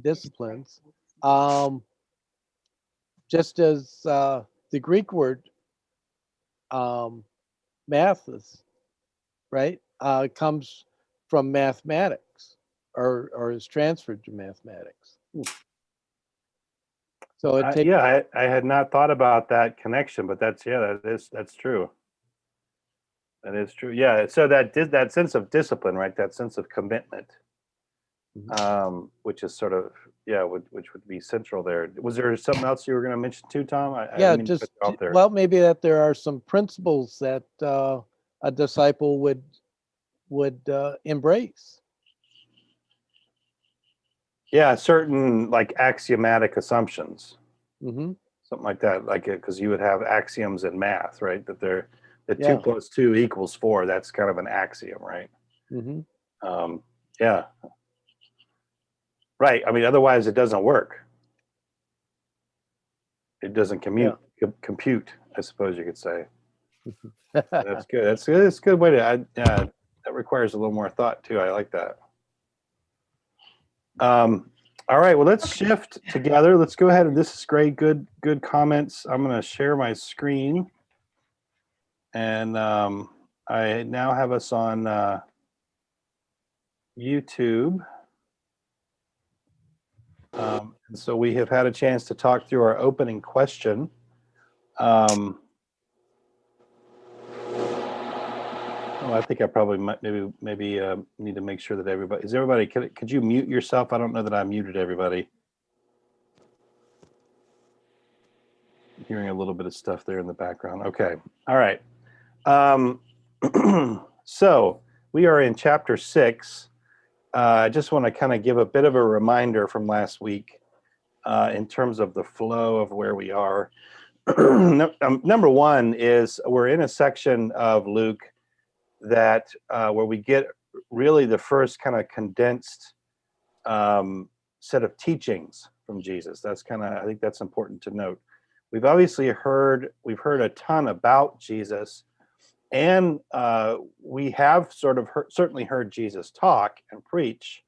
disciplines. Um, just as the Greek word um, mathis, right, comes from mathematics or is transferred to mathematics. So it takes, Yeah, I had not thought about that connection, but that's true. That is true. Yeah. So that sense of discipline, right? That sense of commitment, which is sort of which would be central there. Was there something else you were going to mention too, Tom? I yeah, didn't mean to cut you off there. well, maybe that there are some principles that a disciple would embrace. Yeah, certain like axiomatic assumptions, Hmm. something like that. Like because you would have axioms in math, right? That two Yeah. plus two equals four. That's kind of an axiom, right? Hmm. Um, yeah, right. I mean, otherwise it doesn't work. It doesn't Yeah. compute, I suppose you could say. That's good. That's good. That's a good way to. That requires a little more thought too. I like that. All right. Well, let's shift together. Let's go ahead and this is great. Good comments. I'm going to share my screen, and I now have us on YouTube. And so we have had a chance to talk through our opening question. I think I probably might maybe need to make sure that everybody. Could you mute yourself? I don't know that I muted everybody. I'm hearing a little bit of stuff there in the background. Okay. All right. So we are in chapter 6. I just want to kind of give a bit of a reminder from last week in terms of the flow of where we are. Number one is we're in a section of Luke that where we get really the first kind of condensed set of teachings from Jesus. That's I think that's important to note. We've heard a ton about Jesus, and we have certainly heard Jesus talk and preach.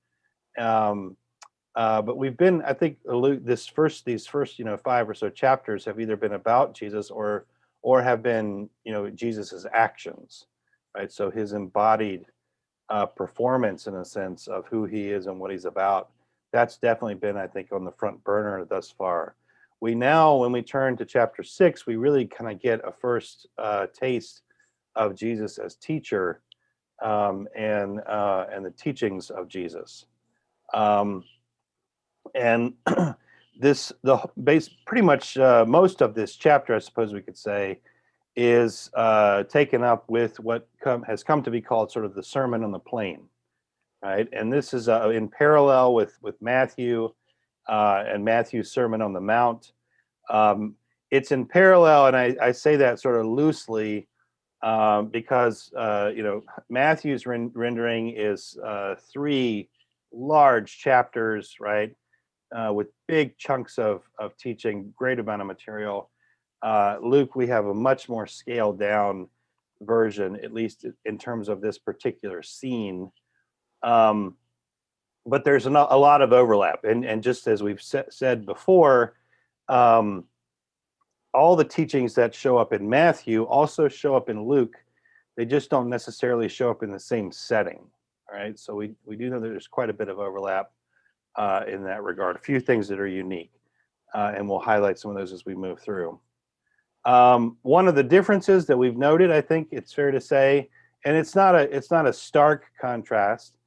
But we've been, I think, these first 5 or so chapters have either been about Jesus or have been Jesus's actions, right? So his embodied performance in a sense of who he is and what he's about. That's definitely been, I think, on the front burner thus far. We now, when we turn to chapter 6, we really kind of get a first taste of Jesus as teacher and the teachings of Jesus. And pretty much most of this chapter, I suppose we could say, is taken up with what has come to be called sort of the Sermon on the Plain, right? And this is in parallel with Matthew and Matthew's Sermon on the Mount. It's in parallel, and I say that sort of loosely because Matthew's rendering is 3 large chapters, right? With big chunks of teaching, great amount of material. Luke, we have a much more scaled down version, at least in terms of this particular scene. But there's a lot of overlap. And just as we've said before, all the teachings that show up in Matthew also show up in Luke. They just don't necessarily show up in the same setting. All right. So we do know that there's quite a bit of overlap in that regard, a few things that are unique. And we'll highlight some of those as we move through. One of the differences that we've noted, I think it's fair to say, and it's not a stark contrast,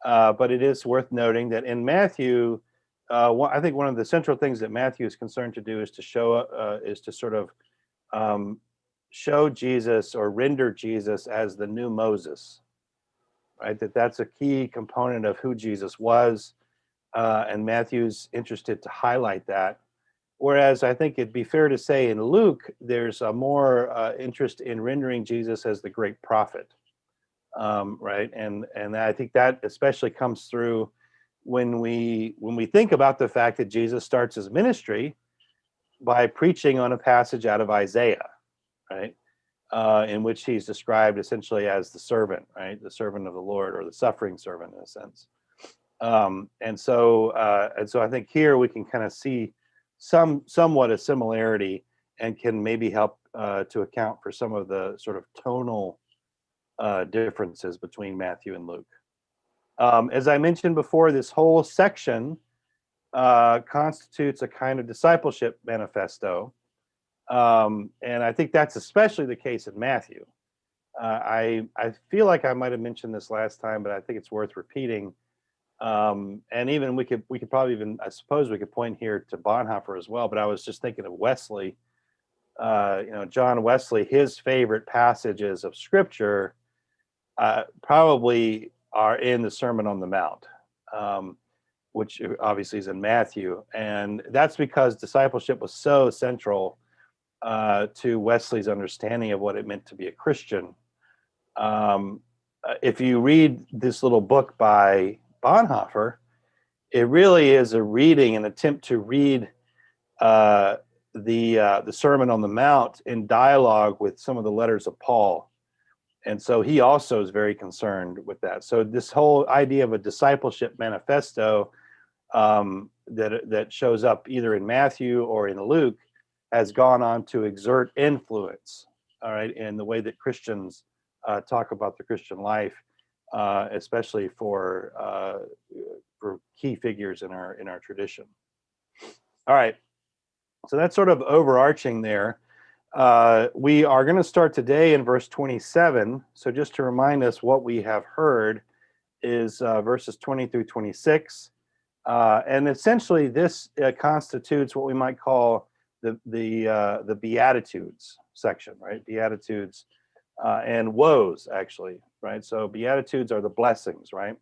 but it is worth noting that in Matthew, I think one of the central things that Matthew is concerned to do is to sort of show Jesus or render Jesus as the new Moses, right? That's a key component of who Jesus was, and Matthew's interested to highlight that. Whereas I think it'd be fair to say in Luke, there's a more interest in rendering Jesus as the great prophet, right? And I think that especially comes through when we think about the fact that Jesus starts his ministry by preaching on a passage out of Isaiah, right? In which he's described essentially as the servant, right? The servant of the Lord, or the suffering servant in a sense. And so I think here we can kind of see somewhat a similarity, and can maybe help to account for some of the sort of tonal differences between Matthew and Luke. As I mentioned before, this whole section constitutes a kind of discipleship manifesto. And I think that's especially the case in Matthew. I feel like I might have mentioned this last time, but I think it's worth repeating. And even we could probably even, I suppose we could point here to Bonhoeffer as well. But I was just thinking of Wesley. John Wesley, his favorite passages of Scripture probably are in the Sermon on the Mount, which obviously is in Matthew, and that's because discipleship was so central to Wesley's understanding of what it meant to be a Christian. If you read this little book by Bonhoeffer, it really is an attempt to read the Sermon on the Mount in dialogue with some of the letters of Paul. And so he also is very concerned with that. So this whole idea of a discipleship manifesto that shows up either in Matthew or in Luke has gone on to exert influence, all right, in the way that Christians talk about the Christian life, especially for key figures in our tradition. All right, so that's sort of overarching there. We are going to start today in verse 27. So just to remind us, what we have heard is verses 20 through 26. And essentially this constitutes what we might call the Beatitudes section, right? Beatitudes and woes, actually, right? So Beatitudes are the blessings, right?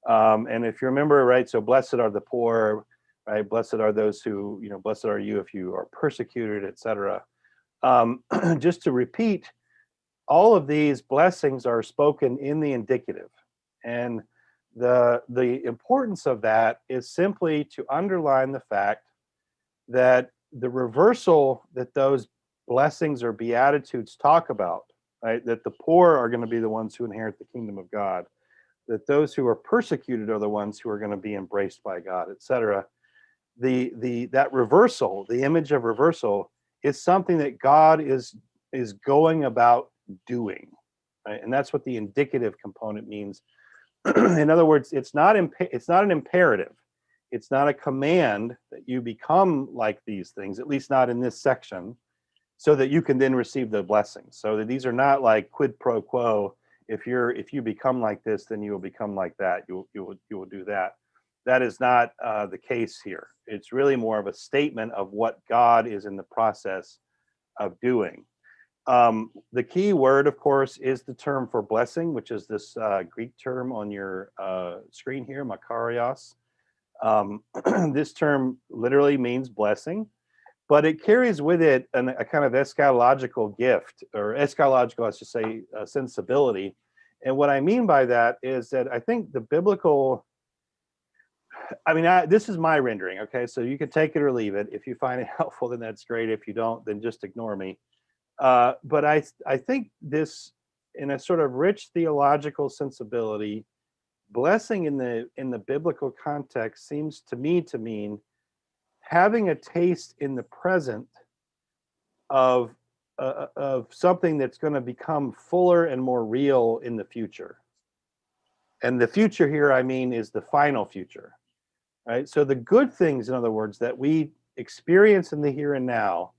And if you remember, right, so blessed are the poor, right? Blessed are those who, blessed are you if you are persecuted, etc. Just to repeat, all of these blessings are spoken in the indicative. And the importance of that is simply to underline the fact that the reversal that those blessings or beatitudes talk about, right, that the poor are going to be the ones who inherit the kingdom of God, that those who are persecuted are the ones who are going to be embraced by God, etc. That reversal, the image of reversal, is something that God is going about doing, right? And that's what the indicative component means. In other words, it's not an imperative. It's not a command that you become like these things, at least not in this section, so that you can then receive the blessings. So that these are not like quid pro quo. If you become like this, then you will become like that. You will do that. That is not the case here. It's really more of a statement of what God is in the process of doing. The key word, of course, is the term for blessing, which is this Greek term on your screen here, makarios. This term literally means blessing, but it carries with it a kind of eschatological gift, or eschatological, I should say, sensibility. And what I mean by that is that I think the biblical, this is my rendering, okay? So you can take it or leave it. If you find it helpful, then that's great. If you don't, then just ignore me. But I think this, in a sort of rich theological sensibility, blessing in the biblical context seems to me to mean having a taste in the present of something that's going to become fuller and more real in the future. And the future here, I mean, is the final future, right? So the good things, in other words, that we experience in the here and now,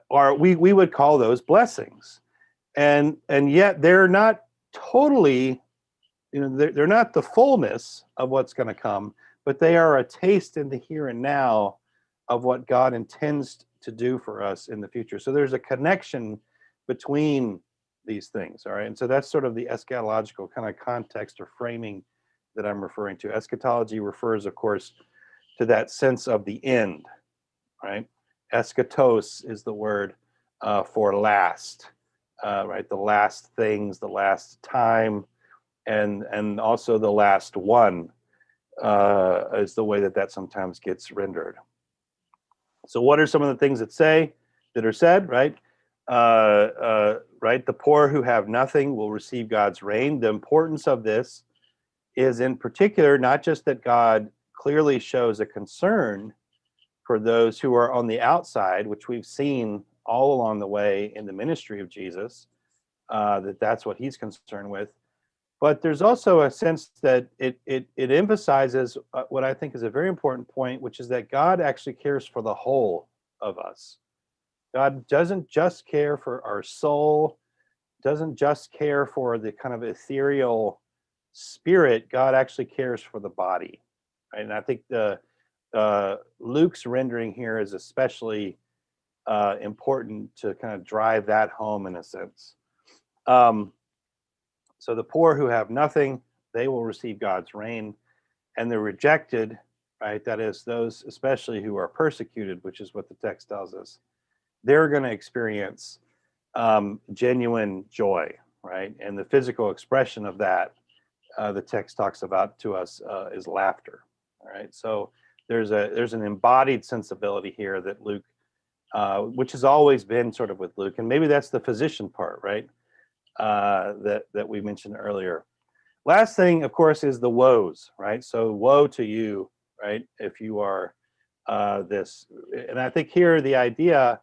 we would call those blessings, and yet they're not totally, they're not the fullness of what's going to come, but they are a taste in the here and now of what God intends to do for us in the future. So there's a connection between these things, all right? And so that's sort of the eschatological kind of context or framing that I'm referring to. Eschatology refers, of course, to that sense of the end, right? Eschatos is the word for last, right? The last things, the last time, and also the last one is the way that sometimes gets rendered. So what are some of the things that are said, right? Right, the poor who have nothing will receive God's reign. The importance of this is in particular not just that God clearly shows a concern for those who are on the outside, which we've seen all along the way in the ministry of Jesus, that's what he's concerned with. But there's also a sense that it emphasizes what I think is a very important point, which is that God actually cares for the whole of us. God doesn't just care for our soul, doesn't just care for the kind of ethereal spirit. God actually cares for the body. Right? And I think the Luke's rendering here is especially important to kind of drive that home in a sense. So the poor who have nothing, they will receive God's reign, and the rejected, right? That is those especially who are persecuted, which is what the text tells us. They're going to experience genuine joy, right? And the physical expression of that, the text talks about to us, is laughter. All right. So there's an embodied sensibility here that Luke, which has always been sort of with Luke, and maybe that's the physician part, right? That we mentioned earlier. Last thing, of course, is the woes, right? So woe to you, right? If you are this, and I think here the idea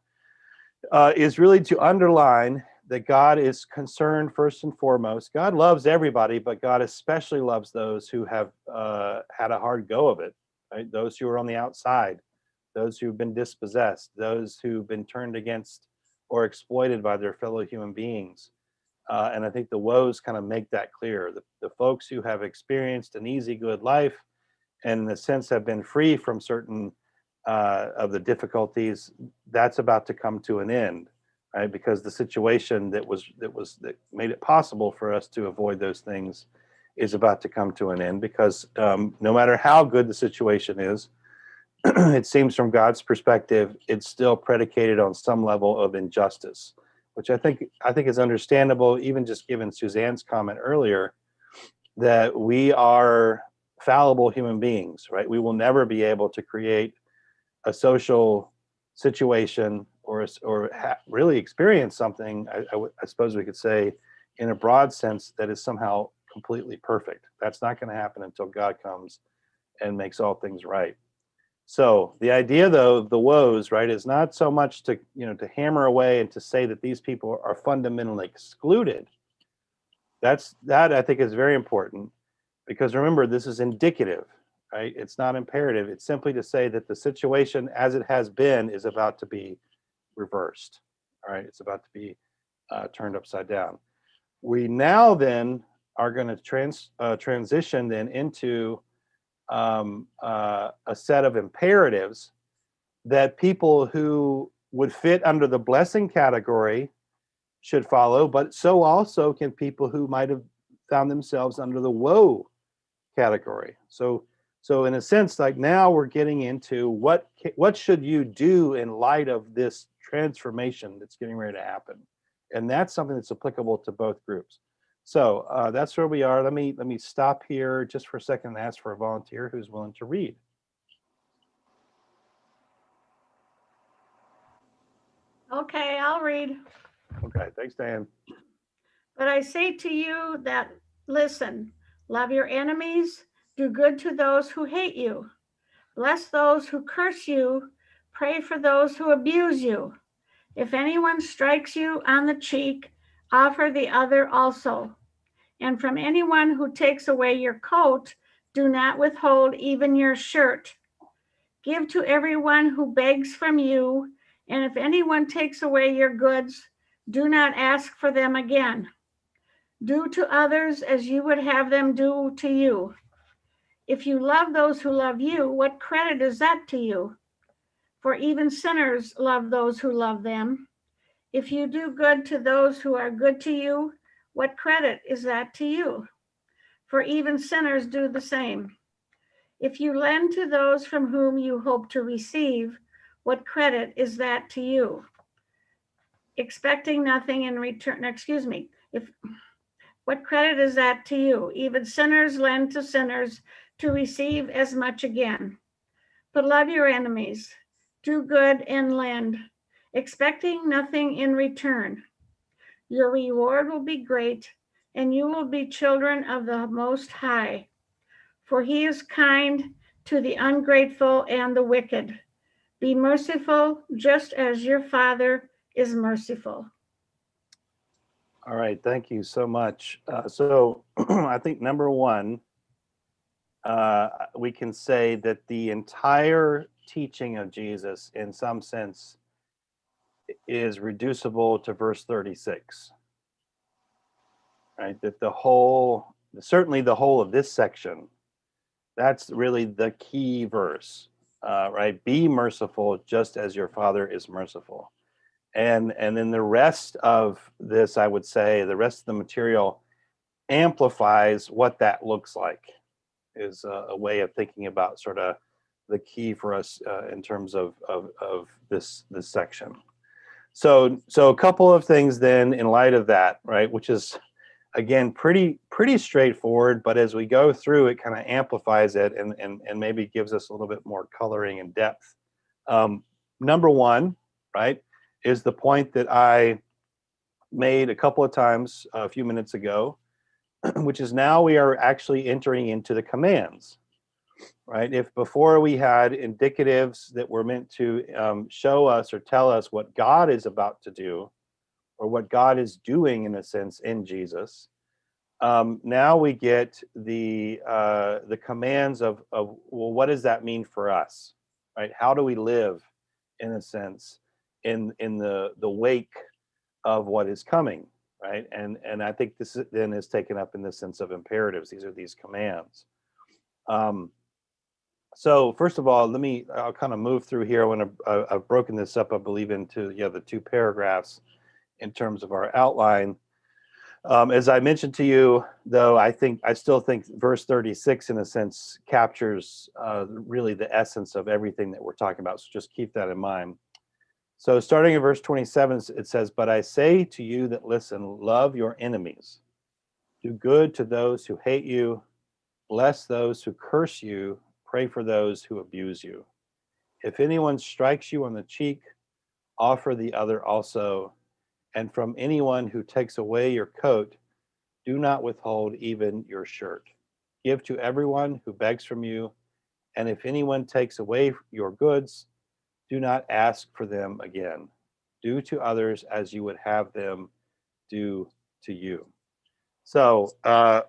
is really to underline that God is concerned first and foremost. God loves everybody, but God especially loves those who have had a hard go of it, right? Those who are on the outside, those who've been dispossessed, those who've been turned against or exploited by their fellow human beings. And I think the woes kind of make that clear. The folks who have experienced an easy, good life and in a sense have been free from certain of the difficulties, that's about to come to an end, right? Because the situation that made it possible for us to avoid those things is about to come to an end, because no matter how good the situation is, it seems from God's perspective, it's still predicated on some level of injustice, which I think is understandable, even just given Suzanne's comment earlier, that we are fallible human beings, right? We will never be able to create a social situation or really experience something, I suppose we could say, in a broad sense, that is somehow completely perfect. That's not going to happen until God comes and makes all things right. So the idea, though, of the woes, right, is not so much to hammer away and to say that these people are fundamentally excluded. That I think is very important, because remember, this is indicative, right? It's not imperative. It's simply to say that the situation as it has been is about to be reversed. All right, it's about to be turned upside down. We now then are going to transition then into a set of imperatives that people who would fit under the blessing category should follow, but so also can people who might have found themselves under the woe category. So in a sense, like now we're getting into what should you do in light of this transformation that's getting ready to happen, and that's something that's applicable to both groups. So that's where we are. Let me stop here just for a second and ask for a volunteer who's willing to read. Okay, I'll read. Okay, thanks, Dan. But I say to you that, listen, love your enemies, do good to those who hate you, bless those who curse you, pray for those who abuse you. If anyone strikes you on the cheek, offer the other also. And from anyone who takes away your coat, do not withhold even your shirt. Give to everyone who begs from you, and if anyone takes away your goods, do not ask for them again. Do to others as you would have them do to you. If you love those who love you, what credit is that to you? For even sinners love those who love them. If you do good to those who are good to you, what credit is that to you? For even sinners do the same. If you lend to those from whom you hope to receive, what credit is that to you? Expecting nothing in return, what credit is that to you? Even sinners lend to sinners to receive as much again. But love your enemies, do good and lend, expecting nothing in return. Your reward will be great, and you will be children of the Most High, for he is kind to the ungrateful and the wicked. Be merciful, just as your Father is merciful. All right, thank you so much. So I think number one, we can say that the entire teaching of Jesus, in some sense, is reducible to verse 36. Right? That certainly the whole of this section, that's really the key verse, right? Be merciful just as your Father is merciful. And then the rest of this, I would say, the rest of the material amplifies what that looks like, is a way of thinking about sort of the key for us in terms of this section. So a couple of things then in light of that, right, which is again pretty straightforward, but as we go through, it kind of amplifies it and maybe gives us a little bit more coloring and depth. Number one, right, is the point that I made a couple of times a few minutes ago, which is now we are actually entering into the commands, right? If before we had indicatives that were meant to show us or tell us what God is about to do, or what God is doing in a sense in Jesus, now we get the commands of well, what does that mean for us, right? How do we live, in a sense, in the wake of what is coming, right? And I think this then is taken up in the sense of imperatives. These are these commands. So first of all, I'll kind of move through here. I've broken this up, I believe, into the two paragraphs in terms of our outline. As I mentioned to you, though, I still think verse 36, in a sense, captures really the essence of everything that we're talking about. So just keep that in mind. So starting in verse 27, it says, "But I say to you that listen, love your enemies. Do good to those who hate you. Bless those who curse you. Pray for those who abuse you. If anyone strikes you on the cheek, offer the other also. And from anyone who takes away your coat, do not withhold even your shirt. Give to everyone who begs from you. And if anyone takes away your goods, do not ask for them again. Do to others as you would have them do to you." So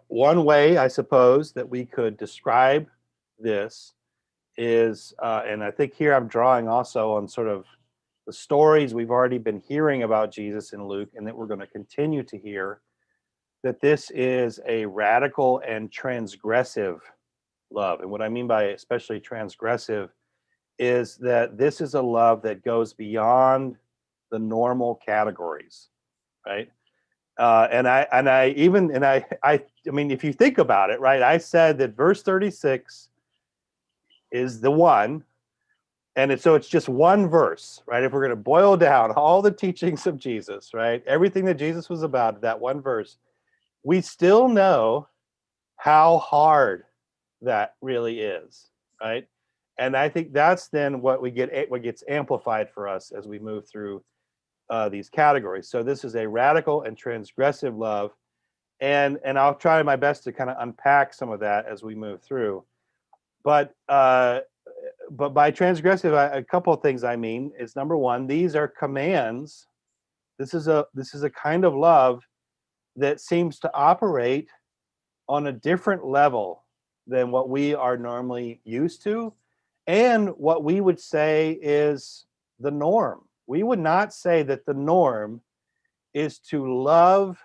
one way, I suppose, that we could describe this is, and I think here I'm drawing also on sort of the stories we've already been hearing about Jesus in Luke, and that we're going to continue to hear, that this is a radical and transgressive love. And what I mean by especially transgressive is that this is a love that goes beyond the normal categories, right? I mean, if you think about it, right, I said that verse 36 is the one, and it's just one verse, right? If we're going to boil down all the teachings of Jesus, right, everything that Jesus was about, that one verse, we still know how hard that really is, right? And I think that's then what gets amplified for us as we move through these categories. So this is a radical and transgressive love, and I'll try my best to kind of unpack some of that as we move through. But by transgressive, a couple of things I mean is, number one, these are commands. This is a kind of love that seems to operate on a different level than what we are normally used to, and what we would say is the norm. We would not say that the norm is to love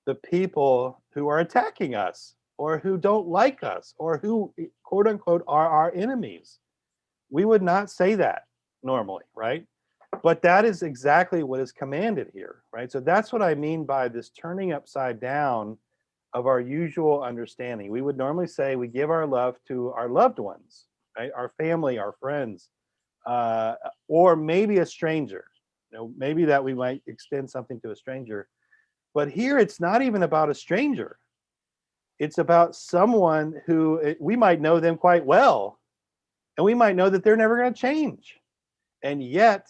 the people who are attacking us, or who don't like us, or who, quote unquote, are our enemies. We would not say that normally, right? But that is exactly what is commanded here, right? So that's what I mean by this turning upside down of our usual understanding. We would normally say we give our love to our loved ones, right? Our family, our friends, or maybe a stranger. Maybe that we might extend something to a stranger. But here it's not even about a stranger. It's about someone who we might know them quite well, and we might know that they're never going to change. And yet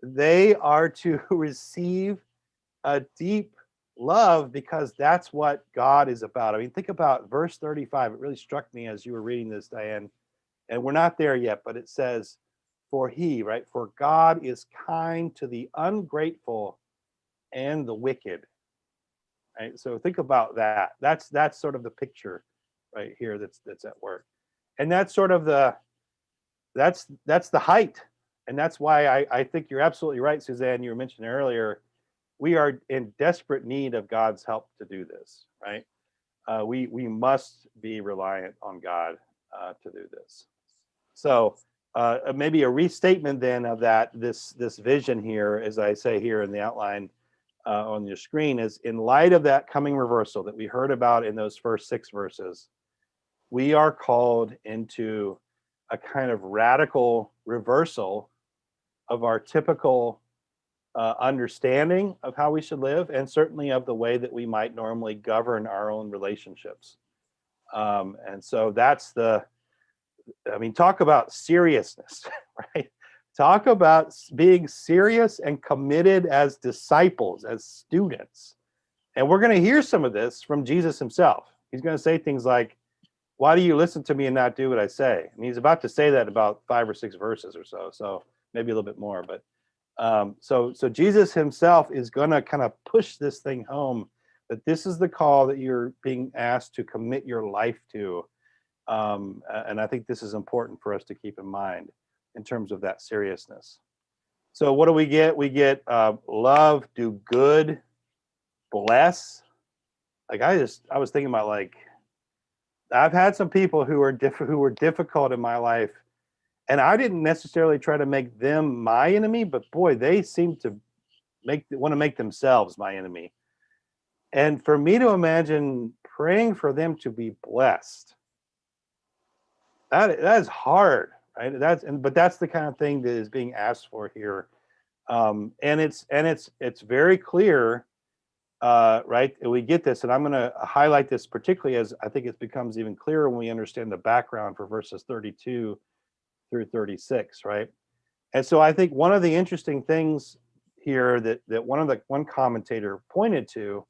they are to receive a deep love because that's what God is about. I mean, think about verse 35. It really struck me as you were reading this, Diane. And we're not there yet, but it says, for he, right? For God is kind to the ungrateful and the wicked. Right? So think about that. That's sort of the picture right here that's at work. And that's sort of that's the height. And that's why I think you're absolutely right, Suzanne. You were mentioning earlier, we are in desperate need of God's help to do this, right? We must be reliant on God to do this. So maybe a restatement then of this vision here, as I say here in the outline on your screen, is in light of that coming reversal that we heard about in those first 6 verses, we are called into a kind of radical reversal of our typical understanding of how we should live, and certainly of the way that we might normally govern our own relationships. And so that's talk about seriousness, right? Talk about being serious and committed as disciples, as students. And we're going to hear some of this from Jesus himself. He's going to say things like, why do you listen to me and not do what I say? And he's about to say that about 5 or 6 verses or so maybe a little bit more. But so Jesus himself is going to kind of push this thing home, that this is the call that you're being asked to commit your life to. And I think this is important for us to keep in mind in terms of that seriousness. So what do we get? We get love, do good, bless. Like I was thinking about, like, I've had some people who were difficult in my life, and I didn't necessarily try to make them my enemy, but boy, they seem to want to make themselves my enemy. And for me to imagine praying for them to be blessed, that is hard, right? But that's the kind of thing that is being asked for here, and it's very clear, right? And we get this, and I'm going to highlight this particularly as I think it becomes even clearer when we understand the background for verses 32 through 36, right? And so I think one of the interesting things here that one commentator pointed to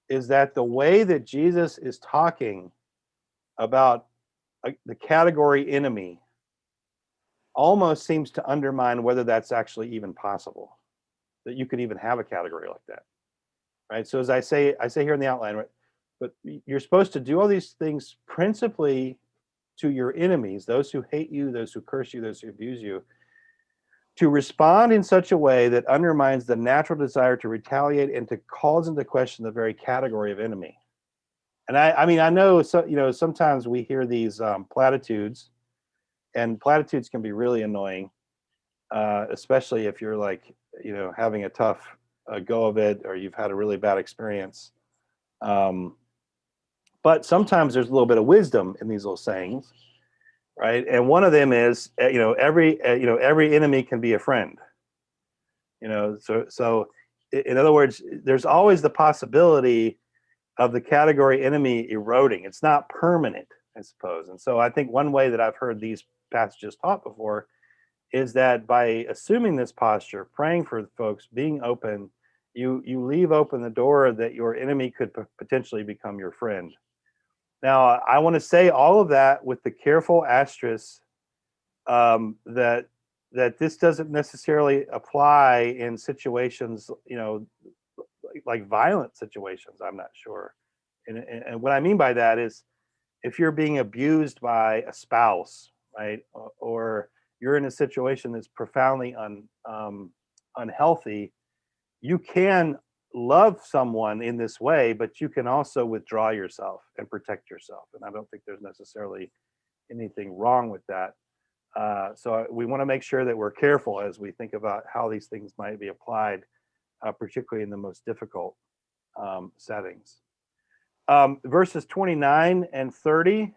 is that the way that Jesus is talking about the category enemy almost seems to undermine whether that's actually even possible, that you could even have a category like that, right? So as I say here in the outline, right, but you're supposed to do all these things principally to your enemies, those who hate you, those who curse you, those who abuse you, to respond in such a way that undermines the natural desire to retaliate and to calls into question the very category of enemy. And I know, so sometimes we hear these platitudes, and platitudes can be really annoying, especially if you're having a tough go of it, or you've had a really bad experience. But sometimes there's a little bit of wisdom in these little sayings, right? And one of them is, every enemy can be a friend. So in other words, there's always the possibility of the category enemy eroding. It's not permanent, I suppose. And so I think one way that I've heard these passages taught before is that by assuming this posture, praying for folks, being open, you leave open the door that your enemy could potentially become your friend. Now, I want to say all of that with the careful asterisk that this doesn't necessarily apply in situations, like violent situations. I'm not sure. And what I mean by that is, if you're being abused by a spouse, right, or you're in a situation that's profoundly unhealthy, you can love someone in this way, but you can also withdraw yourself and protect yourself. And I don't think there's necessarily anything wrong with that. So we want to make sure that we're careful as we think about how these things might be applied, particularly in the most difficult settings. Verses 29 and 30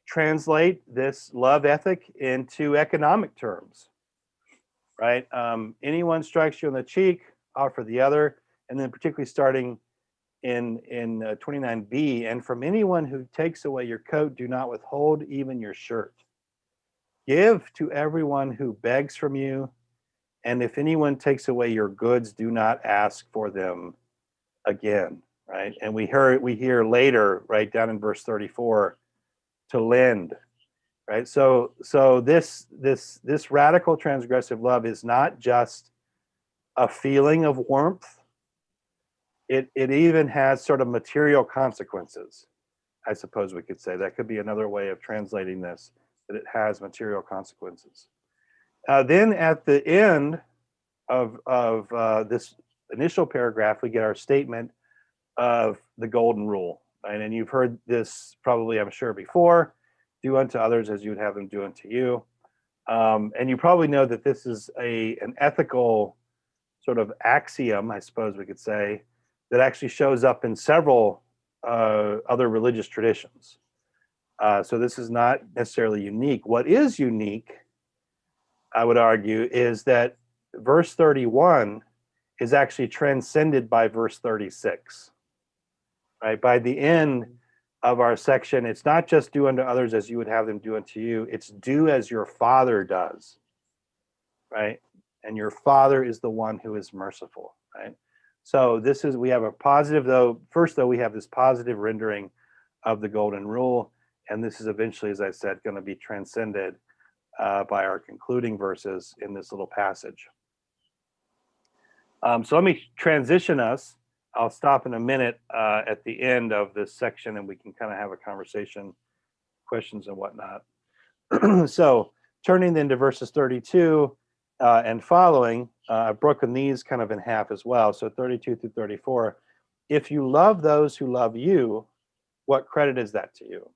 translate this love ethic into economic terms, right? Anyone strikes you on the cheek, offer the other, and then particularly starting in 29b, and from anyone who takes away your coat, do not withhold even your shirt. Give to everyone who begs from you, And if anyone takes away your goods, do not ask for them again, right? And we hear later, right down in verse 34, to lend, right? So this radical transgressive love is not just a feeling of warmth. It even has sort of material consequences, I suppose we could say. That could be another way of translating this, that it has material consequences. Then at the end of this initial paragraph, we get our statement of the golden rule. Right? And you've heard this probably, I'm sure, before. Do unto others as you would have them do unto you. And you probably know that this is an ethical sort of axiom, I suppose we could say, that actually shows up in several other religious traditions. So this is not necessarily unique. What is unique, I would argue, is that verse 31 is actually transcended by verse 36. Right? By the end of our section, it's not just do unto others as you would have them do unto you, it's do as your Father does. Right? And your Father is the one who is merciful. Right? So we have a positive, though, we have this positive rendering of the golden rule. And this is eventually, as I said, going to be transcended by our concluding verses in this little passage. So let me transition us. I'll stop in a minute at the end of this section, and we can kind of have a conversation, questions and whatnot. So turning then to verses 32 and following, I've broken these kind of in half as well. So 32 through 34. If you love those who love you, what credit is that to you?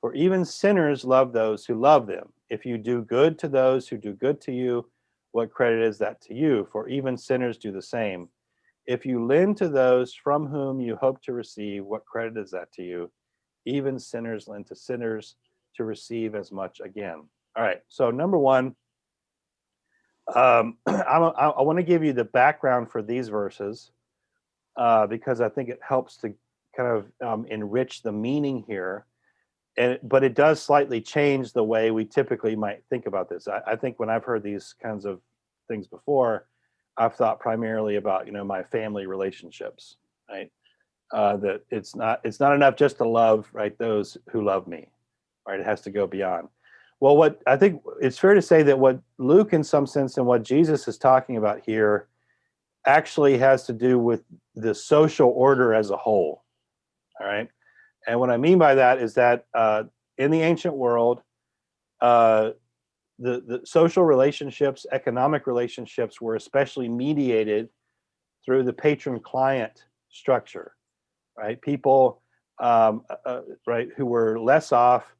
For even sinners love those who love them. If you do good to those who do good to you, what credit is that to you? For even sinners do the same. If you lend to those from whom you hope to receive, what credit is that to you? Even sinners lend to sinners to receive as much again. All right, so number one, I want to give you the background for these verses because I think it helps to kind of enrich the meaning here. But it does slightly change the way we typically might think about this. I think when I've heard these kinds of things before, I've thought primarily about, my family relationships, right? That it's not enough just to love, right, those who love me, right? It has to go beyond. Well, what I think it's fair to say that what Luke, in some sense, and what Jesus is talking about here actually has to do with the social order as a whole, all right? And what I mean by that is that in the ancient world, the social relationships, economic relationships were especially mediated through the patron-client structure, right? People, right, who were less off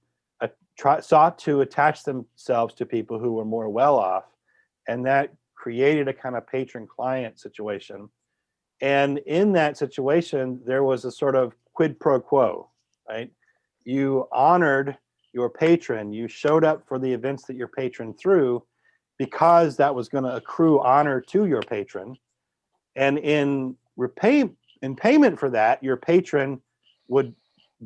sought to attach themselves to people who were more well off, and that created a kind of patron-client situation. And in that situation, there was a sort of quid pro quo, right? You honored your patron, you showed up for the events that your patron threw because that was going to accrue honor to your patron. And in payment for that, your patron would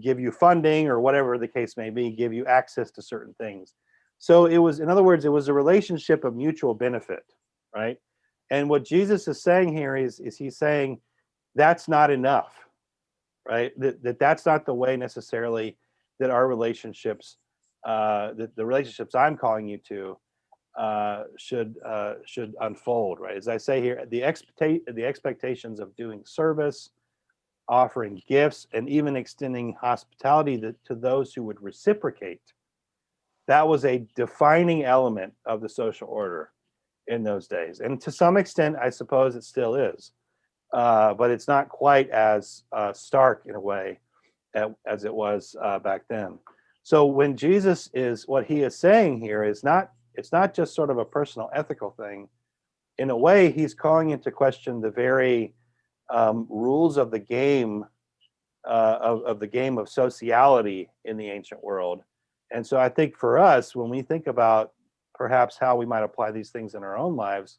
give you funding or whatever the case may be, give you access to certain things. So it was, in other words, it was a relationship of mutual benefit, right? And what Jesus is saying here is he's saying that's not enough, right? That's not the way necessarily that our relationships, that the relationships I'm calling you to, should unfold, right? As I say here, the expectations of doing service, offering gifts, and even extending hospitality to those who would reciprocate, that was a defining element of the social order in those days. And to some extent, I suppose it still is. But it's not quite as stark in a way as it was back then. So when Jesus what he is saying here is it's not just sort of a personal ethical thing. In a way, he's calling into question the very rules of the game, of the game of sociality in the ancient world. And so I think for us, when we think about perhaps how we might apply these things in our own lives,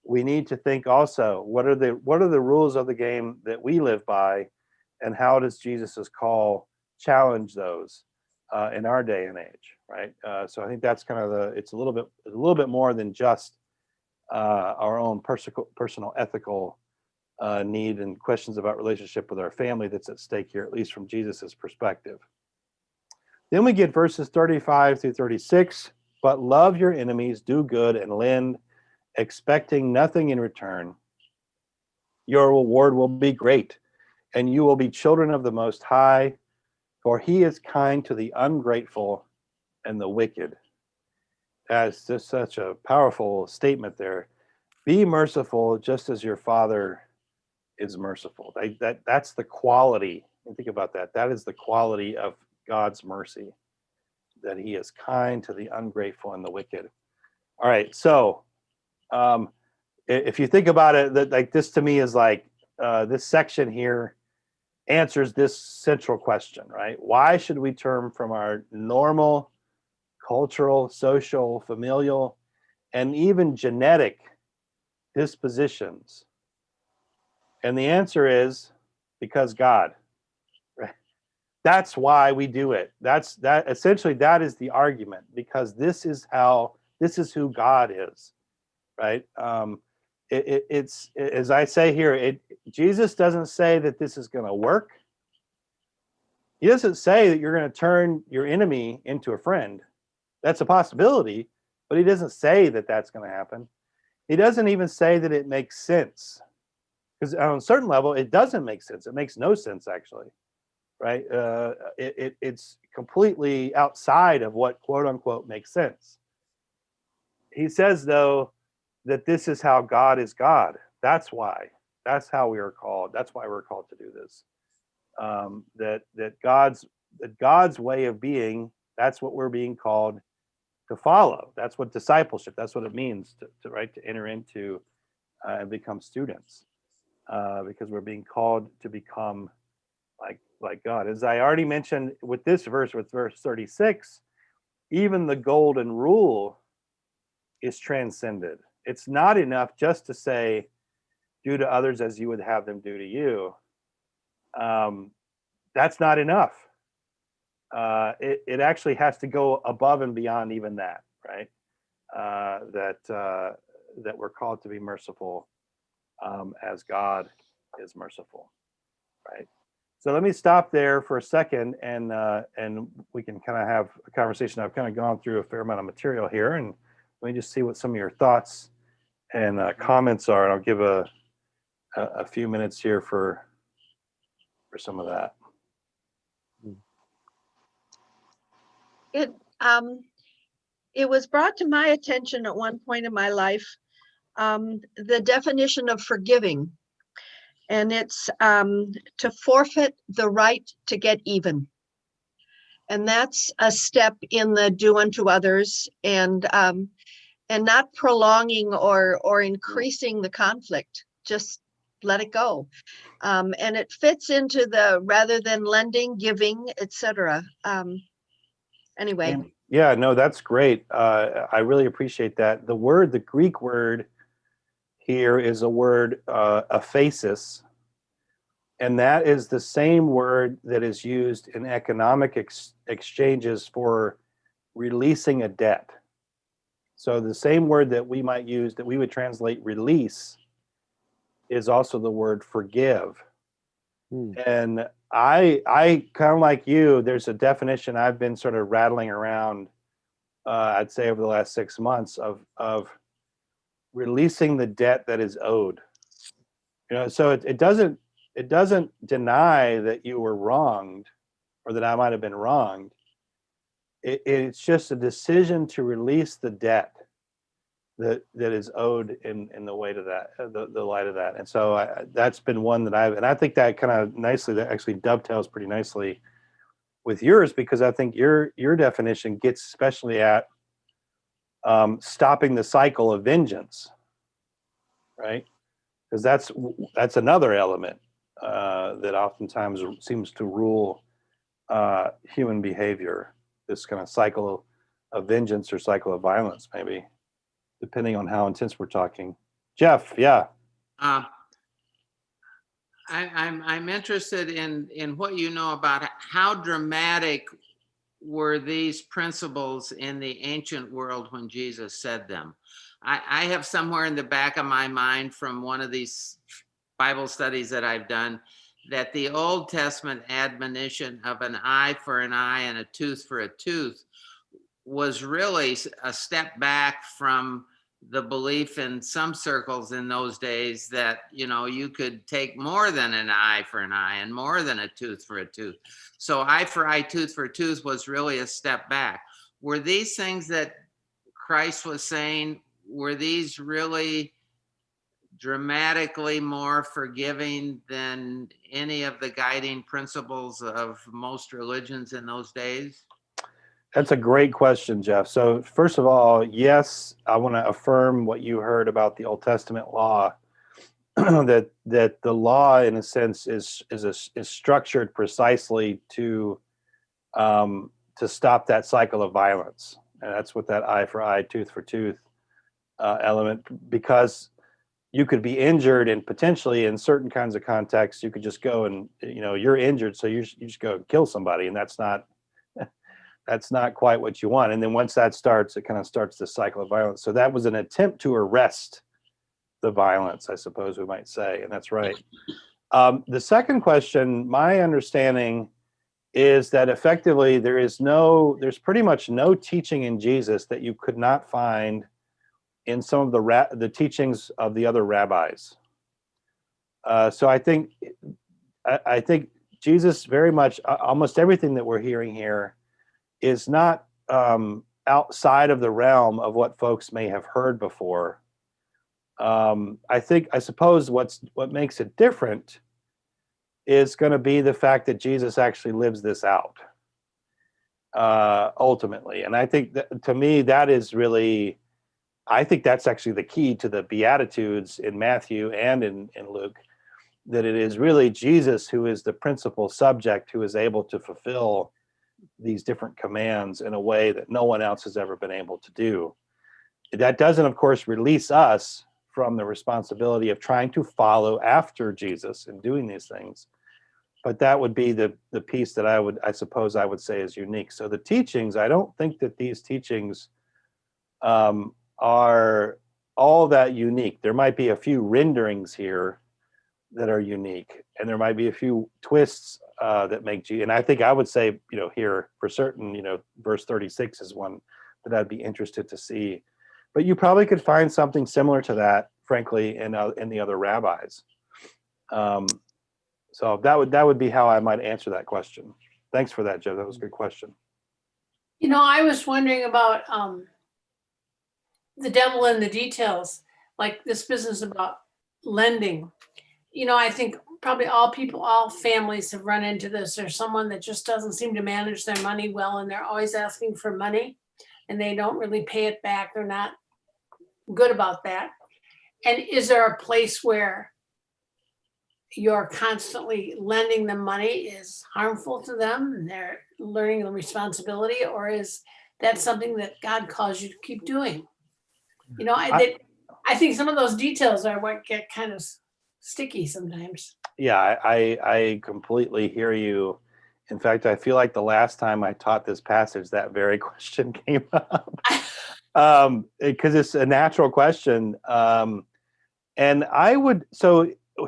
we need to think also, what are the rules of the game that we live by, and how does Jesus's call challenge those in our day and age, right? So I think that's kind of it's a little bit more than just our own personal ethical need and questions about relationship with our family that's at stake here, at least from Jesus's perspective. Then we get verses 35 through 36. But love your enemies, do good, and lend, expecting nothing in return. Your reward will be great, and you will be children of the Most High, for he is kind to the ungrateful and the wicked. That's just such a powerful statement there. Be merciful just as your Father is merciful. That's the quality. Think about that. That is the quality of God's mercy, that he is kind to the ungrateful and the wicked. All right, so if you think about it, that like this to me is like this section here answers this central question, right? Why should we turn from our normal cultural, social, familial, and even genetic dispositions? And the answer is because God. Right? That's why we do it. Essentially that is the argument, because this is who God is, right? It's as I say here, Jesus doesn't say that this is going to work. He doesn't say that you're going to turn your enemy into a friend. That's a possibility, but he doesn't say that that's going to happen. He doesn't even say that it makes sense, because on a certain level, it doesn't make sense. It makes no sense, actually, right? It's completely outside of what quote unquote makes sense. He says, though, that this is how God is God. That's why. That's how we are called. That's why we're called to do this. That God's way of being, that's what we're being called to follow. That's what discipleship, that's what it means to enter into and become students, because we're being called to become like God. As I already mentioned with this verse, with verse 36, even the golden rule is transcended. It's not enough just to say, do to others as you would have them do to you. That's not enough. It actually has to go above and beyond even that, right? That we're called to be merciful as God is merciful, right? So let me stop there for a second, and we can kind of have a conversation. I've kind of gone through a fair amount of material here, and let me just see what some of your thoughts and comments are, and I'll give a few minutes here for some of that. It was brought to my attention at one point in my life, the definition of forgiving, and it's to forfeit the right to get even. And that's a step in the do unto others, and not prolonging or increasing the conflict. Just let it go. And it fits into the rather than lending, giving, etc. Anyway. Yeah, no, that's great. I really appreciate that. The Greek word here is a word, aphasis, and that is the same word that is used in economic exchanges for releasing a debt. So the same word that we might use, that we would translate release, is also the word forgive. And I kind of like you, there's a definition I've been sort of rattling around, I'd say over the last 6 months, of releasing the debt that is owed. So it doesn't deny that you were wronged or that I might have been wronged. It's just a decision to release the debt that is owed in the weight of that, the light of that. And so that's been one that I think that kind of nicely, that actually dovetails pretty nicely with yours, because I think your definition gets especially at stopping the cycle of vengeance, right? Because that's another element that oftentimes seems to rule human behavior, this kind of cycle of vengeance or cycle of violence, maybe, depending on how intense we're talking. Jeff, yeah. I'm interested in what you know about how dramatic were these principles in the ancient world when Jesus said them. I have somewhere in the back of my mind from one of these Bible studies that I've done that the Old Testament admonition of an eye for an eye and a tooth for a tooth was really a step back from the belief in some circles in those days that, you know, you could take more than an eye for an eye and more than a tooth for a tooth. So eye for eye, tooth for tooth was really a step back. Were these things that Christ was saying, were these really dramatically more forgiving than any of the guiding principles of most religions in those days? That's a great question, Jeff. So first of all, yes, I want to affirm what you heard about the Old Testament law, that the law, in a sense, is structured precisely to stop that cycle of violence, and that's what that eye for eye, tooth for tooth element. Because you could be injured, and potentially in certain kinds of contexts, you could just go and, you know, you're injured, so you just go and kill somebody, and that's not quite what you want. And then once that starts, it kind of starts the cycle of violence. So that was an attempt to arrest the violence, I suppose we might say, and that's right. The second question, my understanding is that effectively there's pretty much no teaching in Jesus that you could not find in some of the teachings of the other rabbis. So I think Jesus very much, almost everything that we're hearing here is not outside of the realm of what folks may have heard before. I suppose what makes it different is going to be the fact that Jesus actually lives this out ultimately. And I think that, to me, that is really, I think that's actually the key to the Beatitudes in Matthew and in Luke, that it is really Jesus who is the principal subject, who is able to fulfill these different commands in a way that no one else has ever been able to do. That doesn't, of course, release us from the responsibility of trying to follow after Jesus and doing these things. But that would be the piece that I suppose I would say is unique. So the teachings, I don't think that these teachings are all that unique. There might be a few renderings here that are unique, and there might be a few twists that make and I think I would say, you know, here for certain, you know, verse 36 is one that I'd be interested to see. But you probably could find something similar to that, frankly, in the other rabbis. So that would be how I might answer that question. Thanks for that, Joe. That was a good question. You know, I was wondering about the devil in the details, like this business about lending. You know, I think probably all families have run into this. There's someone that just doesn't seem to manage their money well, and they're always asking for money, and they don't really pay it back. They're not good about that. And is there a place where you're constantly lending them money is harmful to them and they're learning the responsibility, or is that something that God calls you to keep doing? You know, I think some of those details are what get kind of sticky sometimes. Yeah, I completely hear you. In fact, I feel like the last time I taught this passage, that very question came up because it's a natural question. And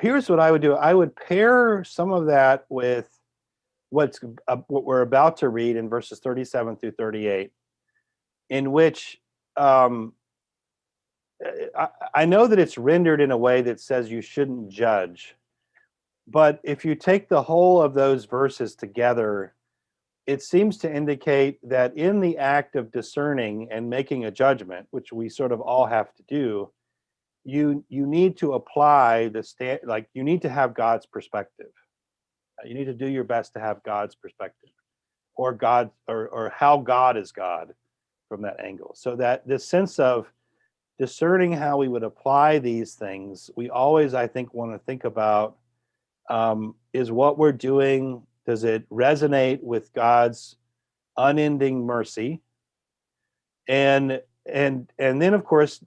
here's what I would do. I would pair some of that with what we're about to read in verses 37 through 38, in which I know that it's rendered in a way that says you shouldn't judge. But if you take the whole of those verses together, it seems to indicate that in the act of discerning and making a judgment, which we sort of all have to do, you need to apply you need to have God's perspective. You need to do your best to have God's perspective, or God, or how God is God from that angle. So that this sense of discerning how we would apply these things, we always, I think, want to think about, is what we're doing, does it resonate with God's unending mercy? And then, of course,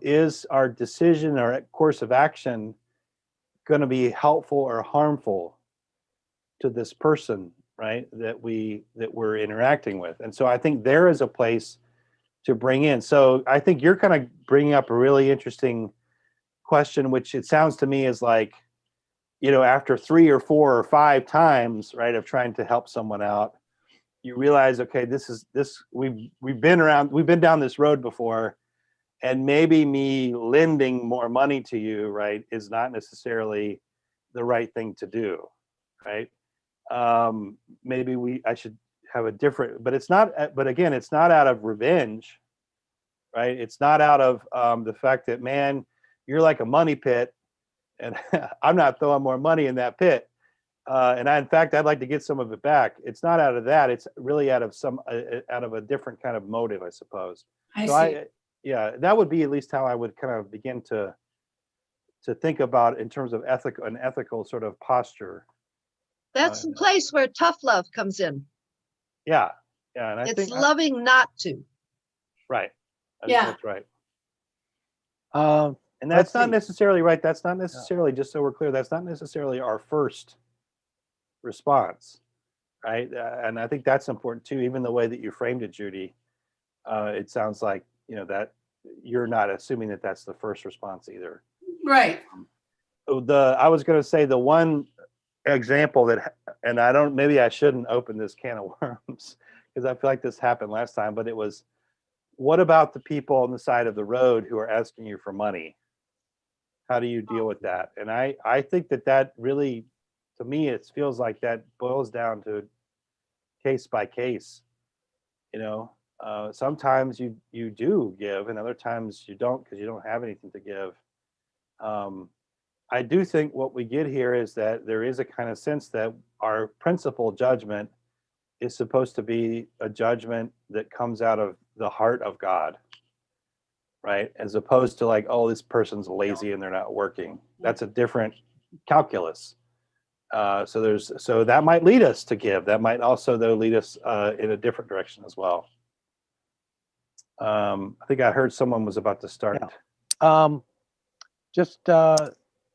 is our decision or course of action going to be helpful or harmful to this person, right, that we're interacting with? And so I think there is a place to bring in. So I think you're kind of bringing up a really interesting question, which it sounds to me is like, you know, after 3 or 4 or 5 times, right, of trying to help someone out, you realize, okay, we've been down this road before, and maybe me lending more money to you, right, is not necessarily the right thing to do, right? Maybe I should have a different, but it's not, but again, it's not out of revenge, right? It's not out of the fact that, man, you're like a money pit, and I'm not throwing more money in that pit. In fact, I'd like to get some of it back. It's not out of that. It's really out of out of a different kind of motive, I suppose. I So see. yeah, that would be at least how I would kind of begin to think about in terms of an ethical sort of posture. That's the place where tough love comes in. Yeah, and I It's think loving not to. right. I think Yeah. that's right. Um, And that's Let's not see. necessarily right. That's not necessarily, just so we're clear, that's not necessarily our first response, right? And I think that's important too. Even the way that you framed it, Judy, it sounds like, you know, that you're not assuming that that's the first response either. Right. I was going to say the one example that, and I don't, maybe I shouldn't open this can of worms because I feel like this happened last time, but it was, what about the people on the side of the road who are asking you for money? How do you deal with that? And I think that really, to me, it feels like that boils down to case by case. You know, sometimes you do give, and other times you don't because you don't have anything to give. I do think what we get here is that there is a kind of sense that our principal judgment is supposed to be a judgment that comes out of the heart of God, right? As opposed to like, oh, this person's lazy and they're not working. That's a different calculus. So that might lead us to give. That might also though lead us in a different direction as well. I think I heard someone was about to start. Yeah.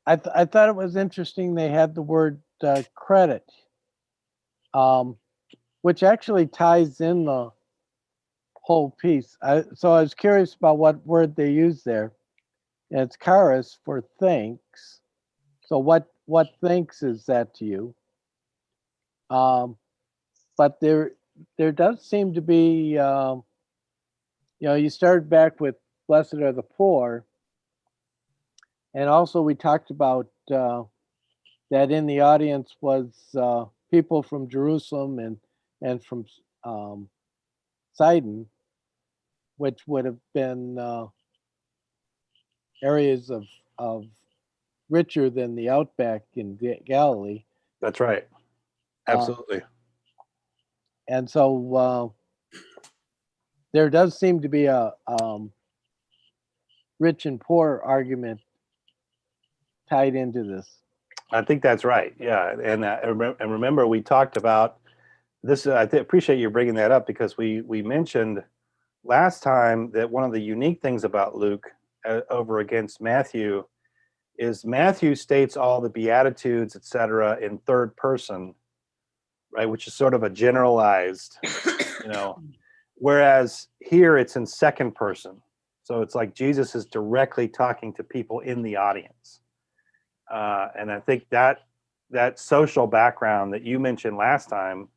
I thought it was interesting they had the word credit, which actually ties in the whole piece. So I was curious about what word they use there. And it's charis for thanks. So what thanks is that to you? But there does seem to be, you started back with blessed are the poor. And also we talked about that in the audience was people from Jerusalem and from Sidon, which would have been areas of richer than the outback in Galilee. That's right. Absolutely. And so there does seem to be a rich and poor argument tied into this. I think that's right. Yeah, and remember we talked about this. I appreciate you bringing that up because we mentioned last time that one of the unique things about Luke over against Matthew is Matthew states all the Beatitudes, etc., in third person, right? Which is sort of a generalized, whereas here it's in second person. So it's like Jesus is directly talking to people in the audience. And I think that social background that you mentioned last time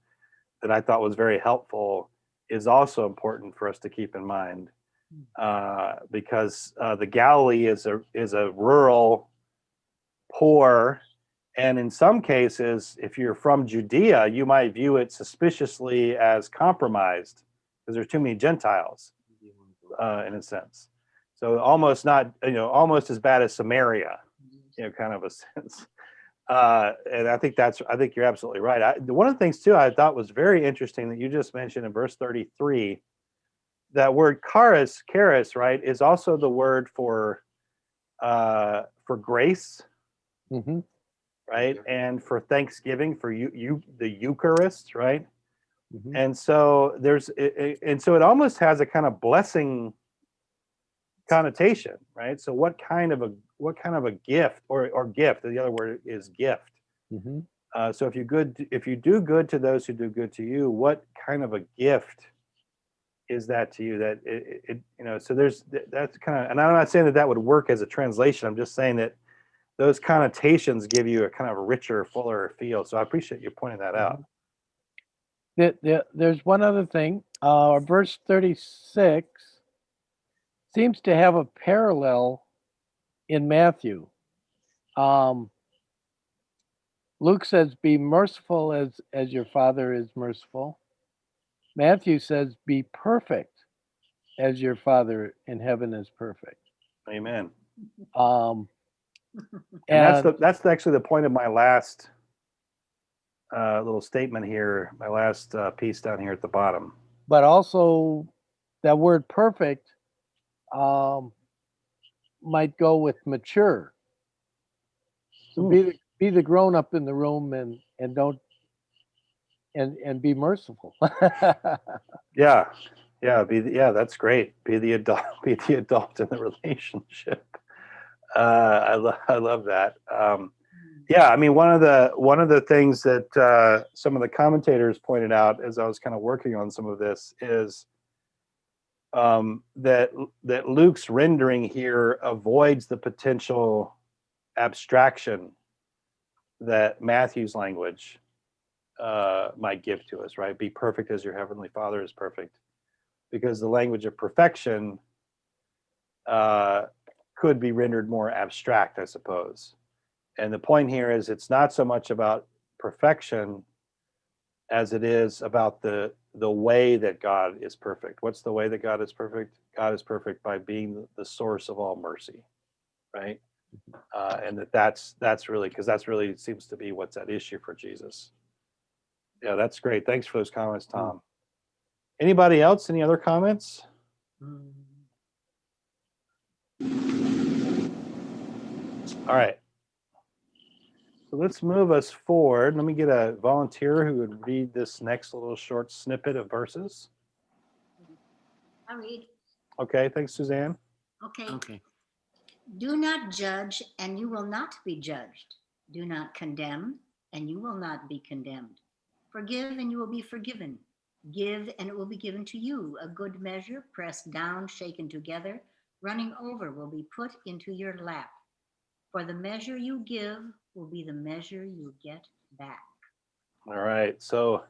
that I thought was very helpful is also important for us to keep in mind because the Galilee is a rural, poor, and in some cases, if you're from Judea, you might view it suspiciously as compromised because there's too many Gentiles in a sense. So almost as bad as Samaria. Kind of a sense. And I think you're absolutely right. One of the things too, I thought was very interesting that you just mentioned in verse 33, that word charis, right, is also the word for grace, Mm-hmm. right? And for Thanksgiving, for you, the Eucharist, right? Mm-hmm. And so so it almost has a kind of blessing connotation, right? So what kind of a gift or gift? The other word is gift. Mm-hmm. So if you do good to those who do good to you, what kind of a gift is that to you? That so that's kind of, and I'm not saying that that would work as a translation. I'm just saying that those connotations give you a kind of a richer, fuller feel. So I appreciate you pointing that out. There's one other thing. Verse 36 seems to have a parallel in Matthew. Luke says, "Be merciful as your Father is merciful." Matthew says, "Be perfect as your Father in heaven is perfect." Amen. Um, And and that's actually the point of my last little statement here, my last piece down here at the bottom. but also that word perfect might go with mature. So be the grown up in the room and don't and be merciful. Yeah, that's great. Be the adult, be the adult in the relationship. I love that. Yeah, I mean, one of the things that some of the commentators pointed out as I was kind of working on some of this is that Luke's rendering here avoids the potential abstraction that Matthew's language might give to us, right? Be perfect as your heavenly Father is perfect, because the language of perfection could be rendered more abstract, I suppose. And the point here is it's not so much about perfection as it is about the way that God is perfect. What's the way that God is perfect? God is perfect by being the source of all mercy, right? And that's really, because that's really seems to be what's at issue for Jesus. Yeah, that's great. Thanks for those comments, Tom. Anybody else? Any other comments? All right. So let's move us forward. Let me get a volunteer who would read this next little short snippet of verses. I'll read. Okay, thanks, Suzanne. Okay. Okay. Do not judge, and you will not be judged. Do not condemn, and you will not be condemned. Forgive, and you will be forgiven. Give, and it will be given to you. A good measure, pressed down, shaken together, running over, will be put into your lap. For the measure you give will be the measure you get back. All right. So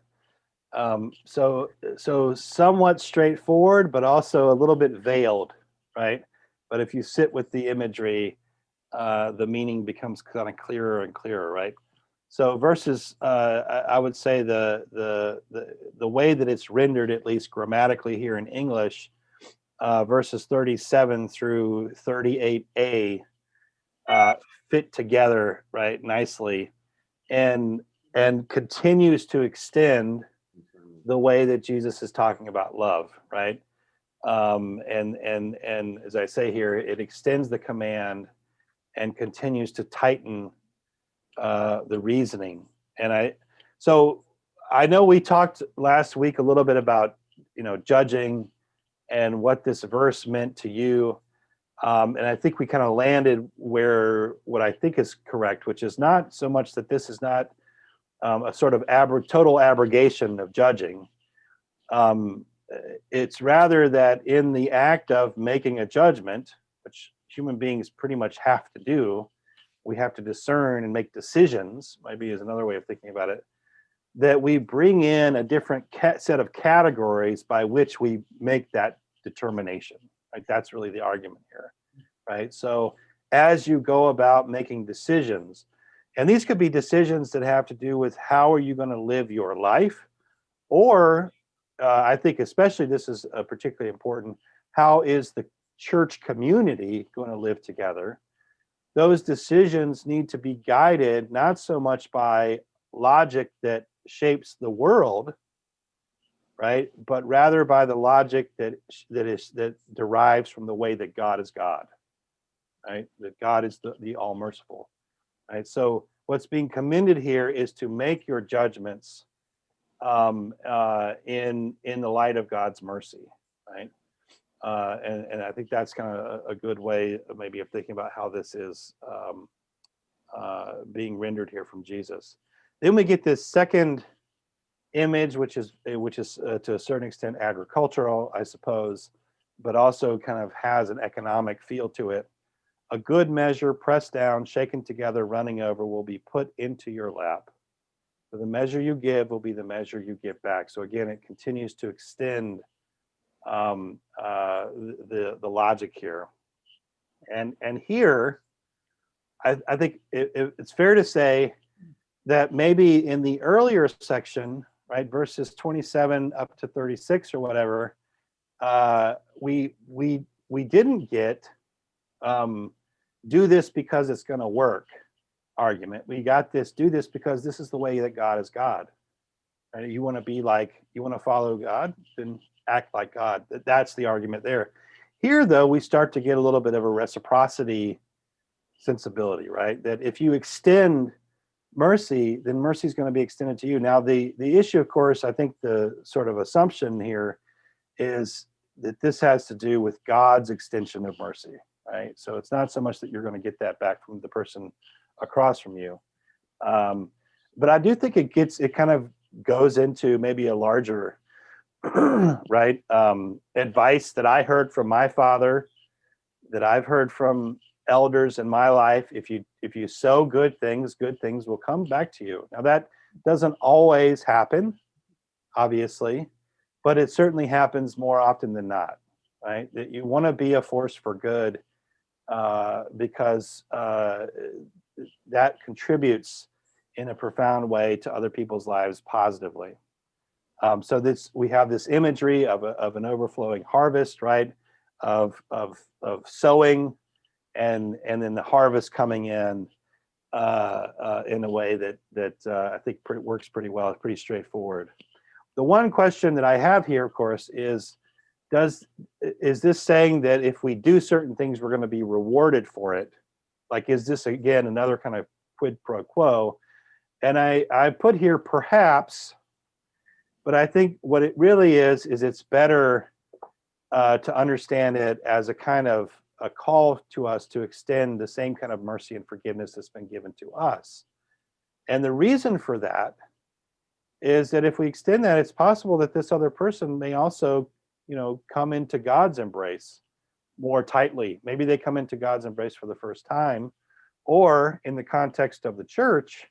somewhat straightforward, but also a little bit veiled, right? But if you sit with the imagery, the meaning becomes kind of clearer and clearer, right? So verses, I would say the way that it's rendered, at least grammatically here in English, verses 37 through 38a fit together, right, nicely, and continues to extend the way that Jesus is talking about love, right? And as I say here, it extends the command and continues to tighten the reasoning. And so I know we talked last week a little bit about, judging and what this verse meant to you. And I think we kind of landed where what I think is correct, which is not so much that this is not a sort of total abrogation of judging. It's rather that in the act of making a judgment, which human beings pretty much have to do, we have to discern and make decisions, maybe is another way of thinking about it, that we bring in a different set of categories by which we make that determination. Right? That's really the argument here, right? So as you go about making decisions, and these could be decisions that have to do with how are you going to live your life, or I think especially this is particularly important, how is the church community going to live together? Those decisions need to be guided not so much by logic that shapes the world, right, but rather by the logic that derives from the way that God is God, right? That God is the all merciful, right? So what's being commended here is to make your judgments in the light of God's mercy, right? And I think that's kind of a good way maybe of thinking about how this is being rendered here from Jesus. Then we get this second image, which is to a certain extent agricultural, I suppose, but also kind of has an economic feel to it. A good measure, pressed down, shaken together, running over, will be put into your lap. For the measure you give will be the measure you give back. So again, it continues to extend the logic here. And here, I think it's fair to say that maybe in the earlier section, right, verses 27 up to 36 or whatever, we didn't get do this because it's going to work argument. We got this, do this because this is the way that God is God. Right? You want to follow God, then act like God. That's the argument there. Here, though, we start to get a little bit of a reciprocity sensibility, right? That if you extend mercy, then mercy is going to be extended to you. Now, the issue, of course, I think the sort of assumption here is that this has to do with God's extension of mercy, right? So it's not so much that you're going to get that back from the person across from you. But I do think it kind of goes into maybe a larger right advice that I heard from my father, that I've heard from elders in my life. If you sow good things will come back to you. Now that doesn't always happen, obviously, but it certainly happens more often than not, right? That you want to be a force for good because that contributes in a profound way to other people's lives positively. So we have this imagery of an overflowing harvest, right? Of sowing, and then the harvest coming in a way that I think works pretty well. It's pretty straightforward. The one question that I have here, of course, is this saying that if we do certain things, we're going to be rewarded for it? Like, is this again another kind of quid pro quo? And I put here perhaps. But I think what it really is it's better to understand it as a kind of a call to us to extend the same kind of mercy and forgiveness that's been given to us. And the reason for that is that if we extend that, it's possible that this other person may also, come into God's embrace more tightly. Maybe they come into God's embrace for the first time, or in the context of the church,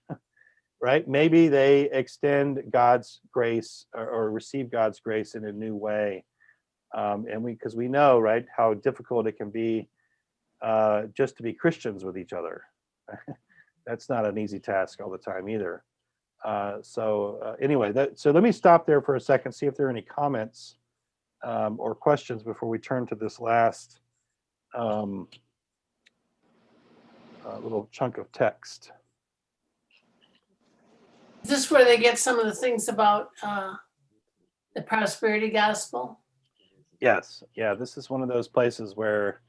right? Maybe they extend God's grace or receive God's grace in a new way. Because we know, right, how difficult it can be just to be Christians with each other. That's not an easy task all the time either. Anyway, so let me stop there for a second, see if there are any comments or questions before we turn to this last little chunk of text. Is this where they get some of the things about the prosperity gospel? Yes. Yeah, this is one of those places where,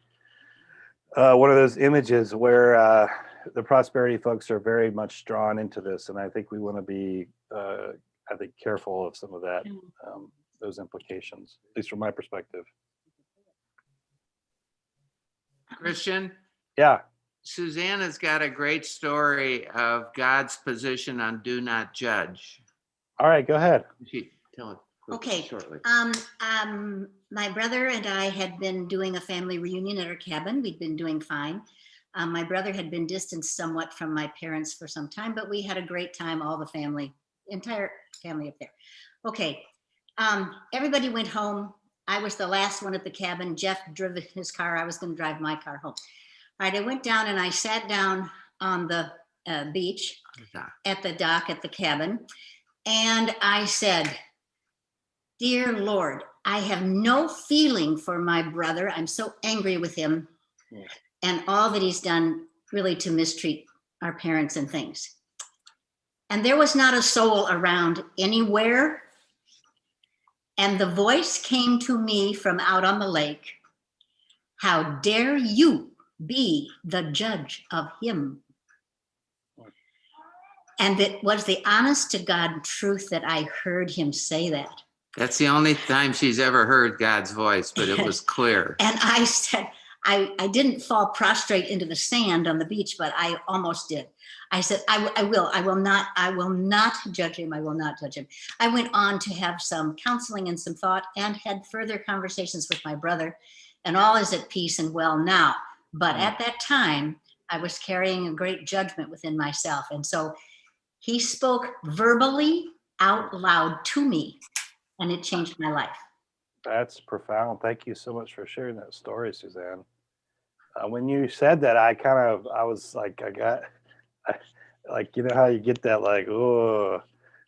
one of those images where the prosperity folks are very much drawn into this. And I think we want to be, careful of some of that, those implications, at least from my perspective. Christian, Yeah. Susanna's got a great story of God's position on do not judge. All right, go ahead. Tell it Okay. shortly. My brother and I had been doing a family reunion at our cabin. We'd been doing fine. My brother had been distanced somewhat from my parents for some time, but we had a great time, all the family, entire family up there. Okay. Everybody went home. I was the last one at the cabin. Jeff drove his car. I was going to drive my car home. All right, I went down and I sat down on the beach at the dock at the cabin. And I said, "Dear Lord, I have no feeling for my brother. I'm so angry with him and all that he's done really to mistreat our parents and things." And there was not a soul around anywhere. And the voice came to me from out on the lake. "How dare you be the judge of him?" And it was the honest to God truth that I heard him say that. That's the only time she's ever heard God's voice, but it was clear. And I said, I didn't fall prostrate into the sand on the beach, but I almost did. I said, I will not judge him. I will not judge him. I went on to have some counseling and some thought and had further conversations with my brother, and all is at peace and well now. But at that time, I was carrying a great judgment within myself. And so he spoke verbally out loud to me, and it changed my life. That's profound. Thank you so much for sharing that story, Suzanne. When you said that, I was like, like, you know how you get that, like, oh,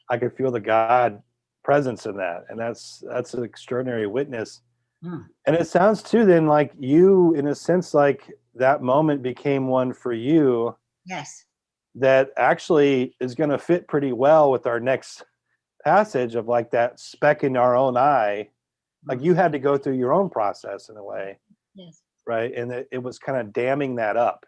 I could feel the God presence in that. And that's an extraordinary witness. And it sounds too, then, like you, in a sense, like that moment became one for you Yes. that actually is going to fit pretty well with our next passage of like that speck in our own eye. Like you had to go through your own process in a way. Yes. Right. And it was kind of damming that up.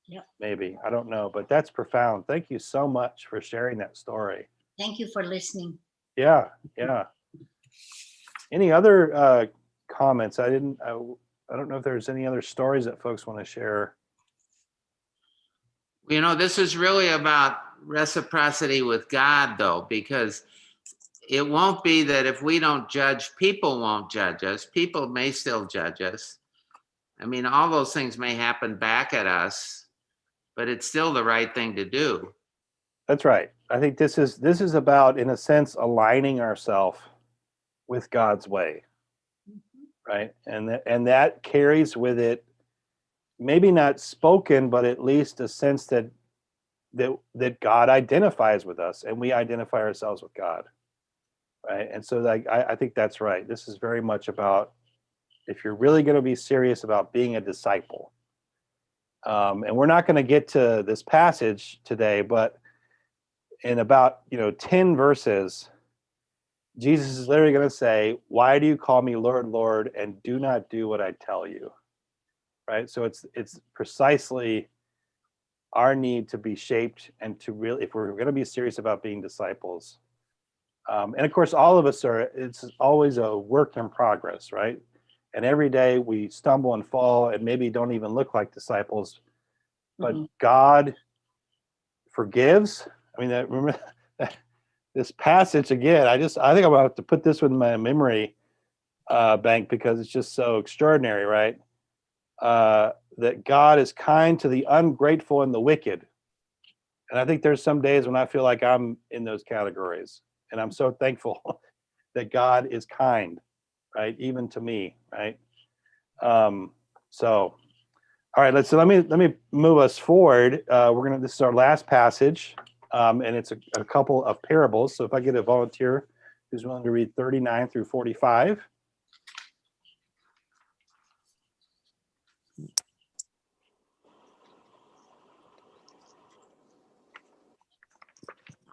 Yep. Maybe. I don't know. But that's profound. Thank you so much for sharing that story. Thank you for listening. Yeah. Yeah. Any other comments? I don't know if there's any other stories that folks want to share. You know, this is really about reciprocity with God, though, because it won't be that if we don't judge, people won't judge us. People may still judge us. I mean, all those things may happen back at us, but it's still the right thing to do. That's right. I think this is about, in a sense, aligning ourselves with God's way, right? And that carries with it, maybe not spoken, but at least a sense that God identifies with us, and we identify ourselves with God, right? And so, like, I think that's right. This is very much about, if you're really going to be serious about being a disciple, and we're not going to get to this passage today, but in about 10 verses, Jesus is literally going to say, "Why do you call me Lord, Lord, and do not do what I tell you?" Right? So it's precisely our need to be shaped and to really, if we're going to be serious about being disciples. And of course, all of us it's always a work in progress, right? And every day we stumble and fall and maybe don't even look like disciples, but God forgives. I mean, remember this passage again. I think I'm gonna have to put this in my memory bank because it's just so extraordinary, right? That God is kind to the ungrateful and the wicked. And I think there's some days when I feel like I'm in those categories, and I'm so thankful that God is kind, right? Even to me, right? So, all right, let me move us forward. This is our last passage, and it's a couple of parables. So if I get a volunteer who's willing to read 39 through 45.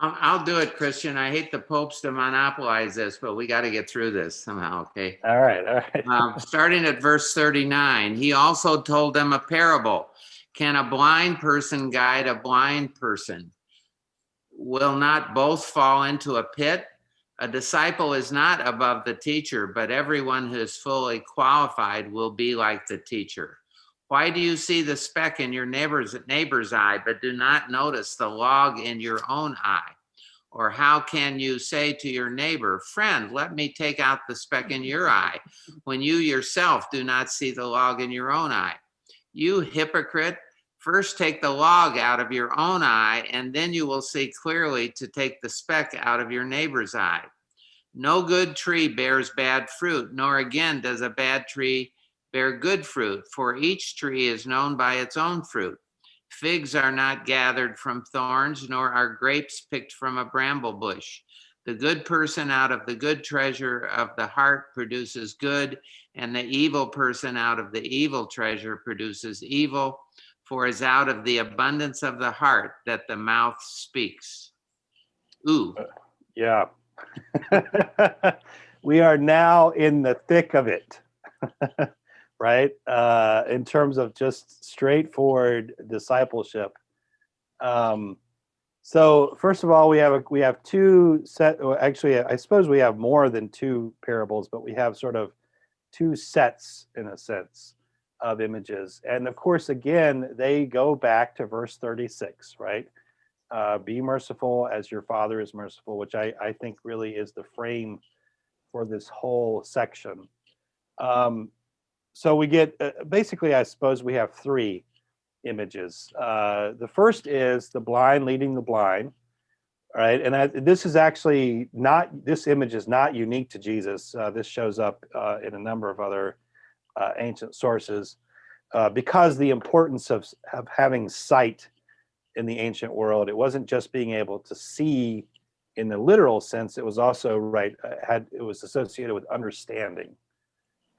I'll do it, Christian. I hate the popes to monopolize this, but we got to get through this somehow, okay? All right. Starting at verse 39, he also told them a parable. Can a blind person guide a blind person? Will not both fall into a pit? A disciple is not above the teacher, but everyone who is fully qualified will be like the teacher. Why do you see the speck in your neighbor's eye, but do not notice the log in your own eye? Or how can you say to your neighbor, friend, let me take out the speck in your eye, when you yourself do not see the log in your own eye? You hypocrite, first take the log out of your own eye, and then you will see clearly to take the speck out of your neighbor's eye. No good tree bears bad fruit, nor again does a bad tree bear good fruit, for each tree is known by its own fruit. Figs are not gathered from thorns, nor are grapes picked from a bramble bush. The good person out of the good treasure of the heart produces good, and the evil person out of the evil treasure produces evil, for it's out of the abundance of the heart that the mouth speaks. Ooh. Yeah. We are now in the thick of it. Right? In terms of just straightforward discipleship. So first of all, we have two actually, I suppose we have more than two parables, but we have sort of two sets, in a sense, of images. And of course, again, they go back to verse 36, right? Be merciful as your Father is merciful, which I think really is the frame for this whole section. So we get, basically, I suppose we have three images. The first is the blind leading the blind. All right, and this is actually not, this image is not unique to Jesus. This shows up in a number of other ancient sources because the importance of having sight in the ancient world. It wasn't just being able to see in the literal sense. It was also it was associated with understanding,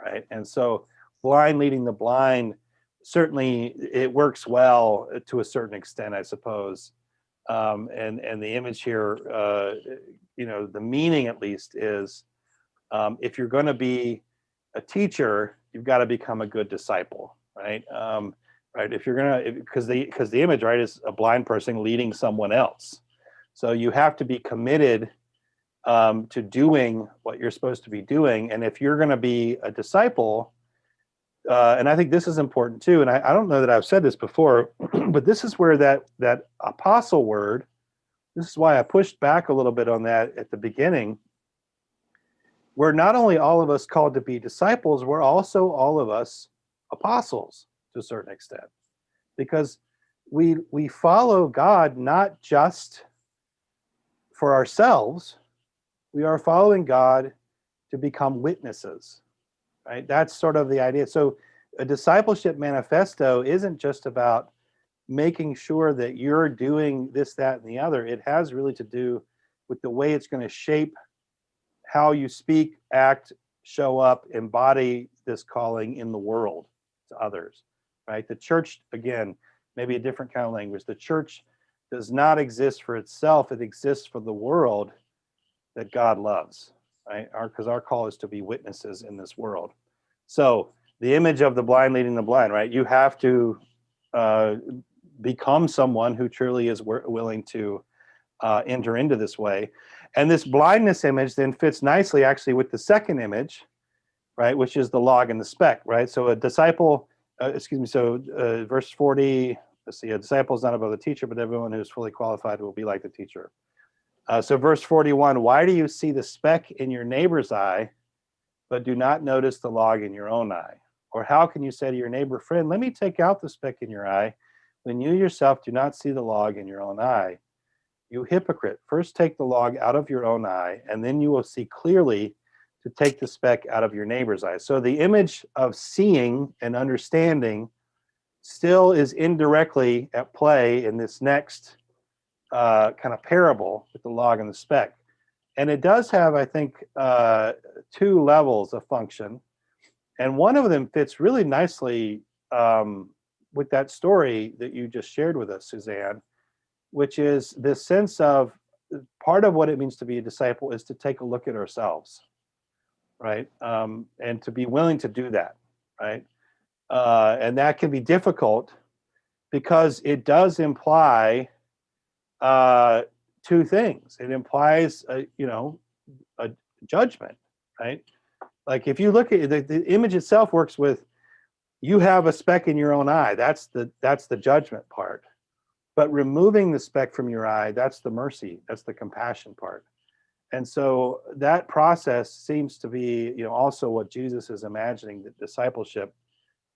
right? And so blind leading the blind, certainly it works well to a certain extent, I suppose. And the image here, the meaning at least is, if you're going to be a teacher, you've got to become a good disciple, right? Right. If you're gonna, because the image, right, is a blind person leading someone else. So you have to be committed to doing what you're supposed to be doing. And if you're going to be a disciple, and I think this is important too, and I don't know that I've said this before, but this is where that apostle word, this is why I pushed back a little bit on that at the beginning. We're not only all of us called to be disciples, we're also all of us apostles to a certain extent, because we follow God not just for ourselves, we are following God to become witnesses. Right? That's sort of the idea. So a discipleship manifesto isn't just about making sure that you're doing this, that, and the other. It has really to do with the way it's going to shape how you speak, act, show up, embody this calling in the world to others. Right? The church, again, maybe a different kind of language. The church does not exist for itself. It exists for the world that God loves. Right? Because our call is to be witnesses in this world. So the image of the blind leading the blind, right? You have to become someone who truly is willing to enter into this way. And this blindness image then fits nicely actually with the second image, right? Which is the log and the speck, right? So a disciple, verse 40, let's see, a disciple is not above the teacher, but everyone who is fully qualified will be like the teacher. So verse 41, why do you see the speck in your neighbor's eye, but do not notice the log in your own eye? Or how can you say to your neighbor, friend, let me take out the speck in your eye, when you yourself do not see the log in your own eye? You hypocrite, first take the log out of your own eye, and then you will see clearly to take the speck out of your neighbor's eye. So the image of seeing and understanding still is indirectly at play in this next kind of parable with the log and the speck. And it does have, I think, two levels of function. And one of them fits really nicely with that story that you just shared with us, Suzanne, which is this sense of part of what it means to be a disciple is to take a look at ourselves, right? And to be willing to do that, right? And that can be difficult because it does imply two things. It implies, a judgment, right? Like if you look at the image itself works with, you have a speck in your own eye. That's the judgment part. But removing the speck from your eye, that's the mercy. That's the compassion part. And so that process seems to be, also what Jesus is imagining, that discipleship,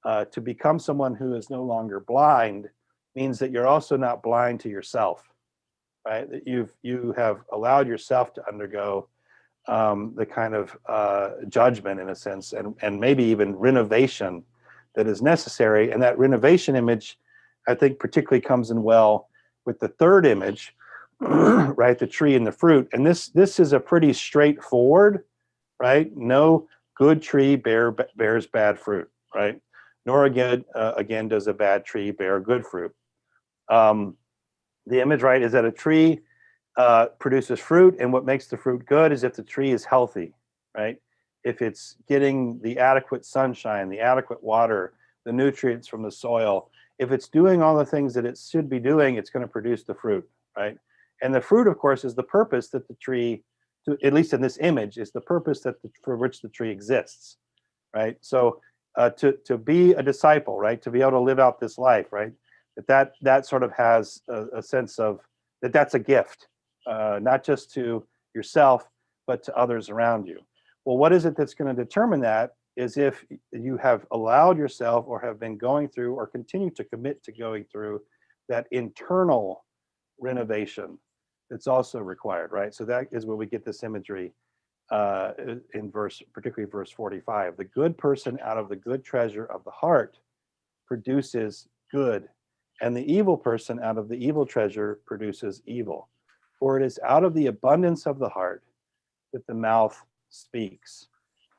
to become someone who is no longer blind, means that you're also not blind to yourself. Right, that you have allowed yourself to undergo the kind of judgment, in a sense, and maybe even renovation that is necessary. And that renovation image, I think, particularly comes in well with the third image, right? The tree and the fruit. And this is a pretty straightforward, right? No good tree bears bad fruit, right? Nor again does a bad tree bear good fruit. The image, right, is that a tree produces fruit, and what makes the fruit good is if the tree is healthy, right? If it's getting the adequate sunshine, the adequate water, the nutrients from the soil, if it's doing all the things that it should be doing, it's going to produce the fruit, right? And the fruit, of course, is the purpose that the tree, at least in this image, is the purpose for which the tree exists, right? So to be a disciple, right, to be able to live out this life, right, that sort of has a sense of that's a gift, not just to yourself, but to others around you. Well, what is it that's going to determine that is if you have allowed yourself or have been going through or continue to commit to going through that internal renovation that's also required, right? So that is where we get this imagery in particularly verse 45. The good person out of the good treasure of the heart produces good, and the evil person out of the evil treasure produces evil. For it is out of the abundance of the heart that the mouth speaks,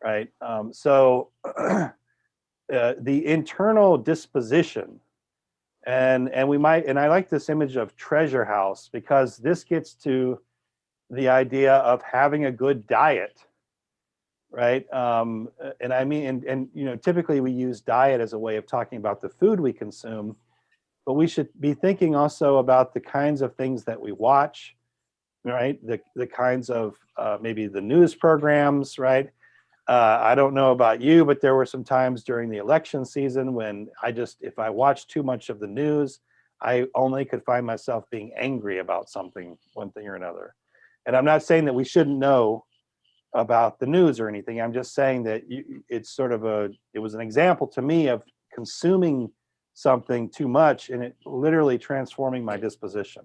right? So the internal disposition, and I like this image of treasure house, because this gets to the idea of having a good diet, right? And I mean, and you know, typically we use diet as a way of talking about the food we consume, but we should be thinking also about the kinds of things that we watch, right? The kinds of maybe the news programs, right? I don't know about you, but there were some times during the election season when if I watched too much of the news, I only could find myself being angry about something, one thing or another. And I'm not saying that we shouldn't know about the news or anything. I'm just saying that it was an example to me of consuming something too much and it literally transforming my disposition.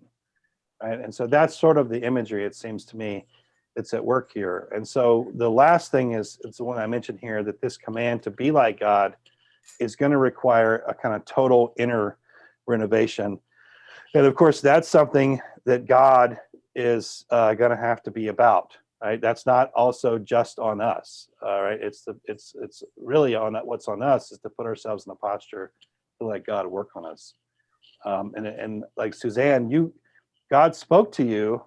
Right? And so that's sort of the imagery, it seems to me, that's at work here. And so the last thing it's the one I mentioned here, that this command to be like God is going to require a kind of total inner renovation. And of course, that's something that God is going to have to be about, right? That's not also just on us, right? It's really on what's on us is to put ourselves in a posture to let God work on us. And like Suzanne, God spoke to you,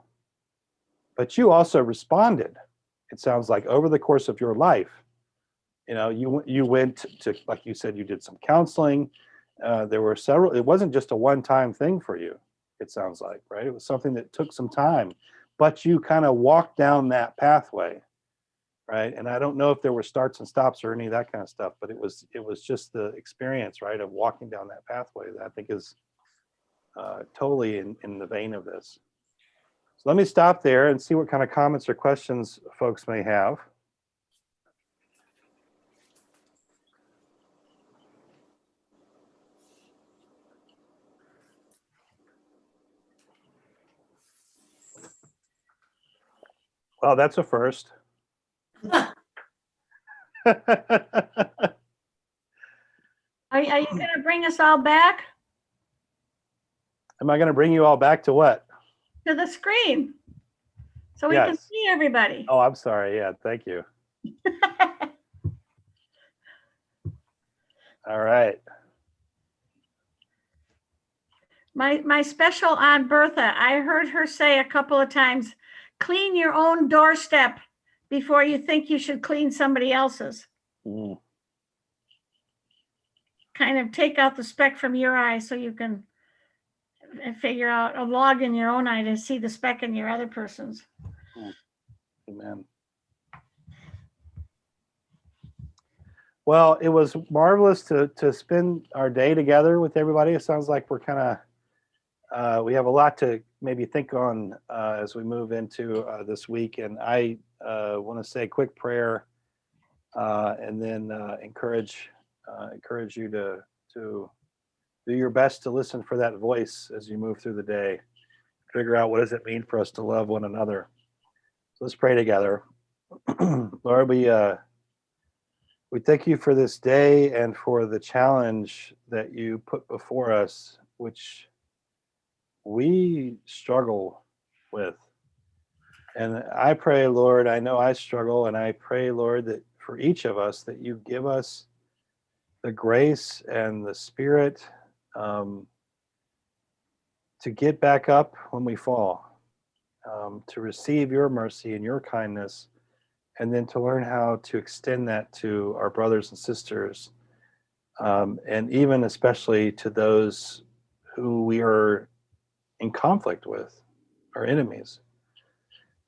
but you also responded. It sounds like over the course of your life, you know, you went to, like you said, you did some counseling. There were several. It wasn't just a one-time thing for you. It sounds like, right? It was something that took some time, but you kind of walked down that pathway, right? And I don't know if there were starts and stops or any of that kind of stuff, but it was just the experience, right, of walking down that pathway that I think is totally in the vein of this. So let me stop there and see what kind of comments or questions folks may have. Well, that's a first. Are you going to bring us all back Am I going to bring you all back to what? to the screen so we can Yes. see everybody? Oh, I'm sorry. Yeah, thank you. All right. My special Aunt Bertha, I heard her say a couple of times, clean your own doorstep before you think you should clean somebody else's. Mm. Kind of take out the speck from your eye so you can figure out a log in your own eye to see the speck in your other person's. Amen. Well, it was marvelous to spend our day together with everybody. It sounds like we're kind of we have a lot to maybe think on as we move into this week. And I want to say a quick prayer and then encourage you to do your best to listen for that voice as you move through the day. Figure out what does it mean for us to love one another. So let's pray together. Lord, we thank you for this day and for the challenge that you put before us, which we struggle with. And I pray, Lord, I know I struggle, and I pray, Lord, that for each of us, that you give us the grace and the spirit to get back up when we fall, to receive your mercy and your kindness, and then to learn how to extend that to our brothers and sisters, and even especially to those who we are in conflict with, our enemies.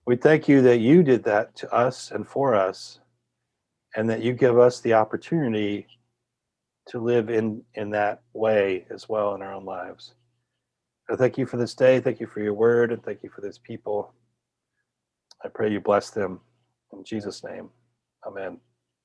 We thank you that you did that to us and for us, and that you give us the opportunity to live in that way as well in our own lives. I thank you for this day. Thank you for your word, and thank you for these people. I pray you bless them in Jesus' name. Amen.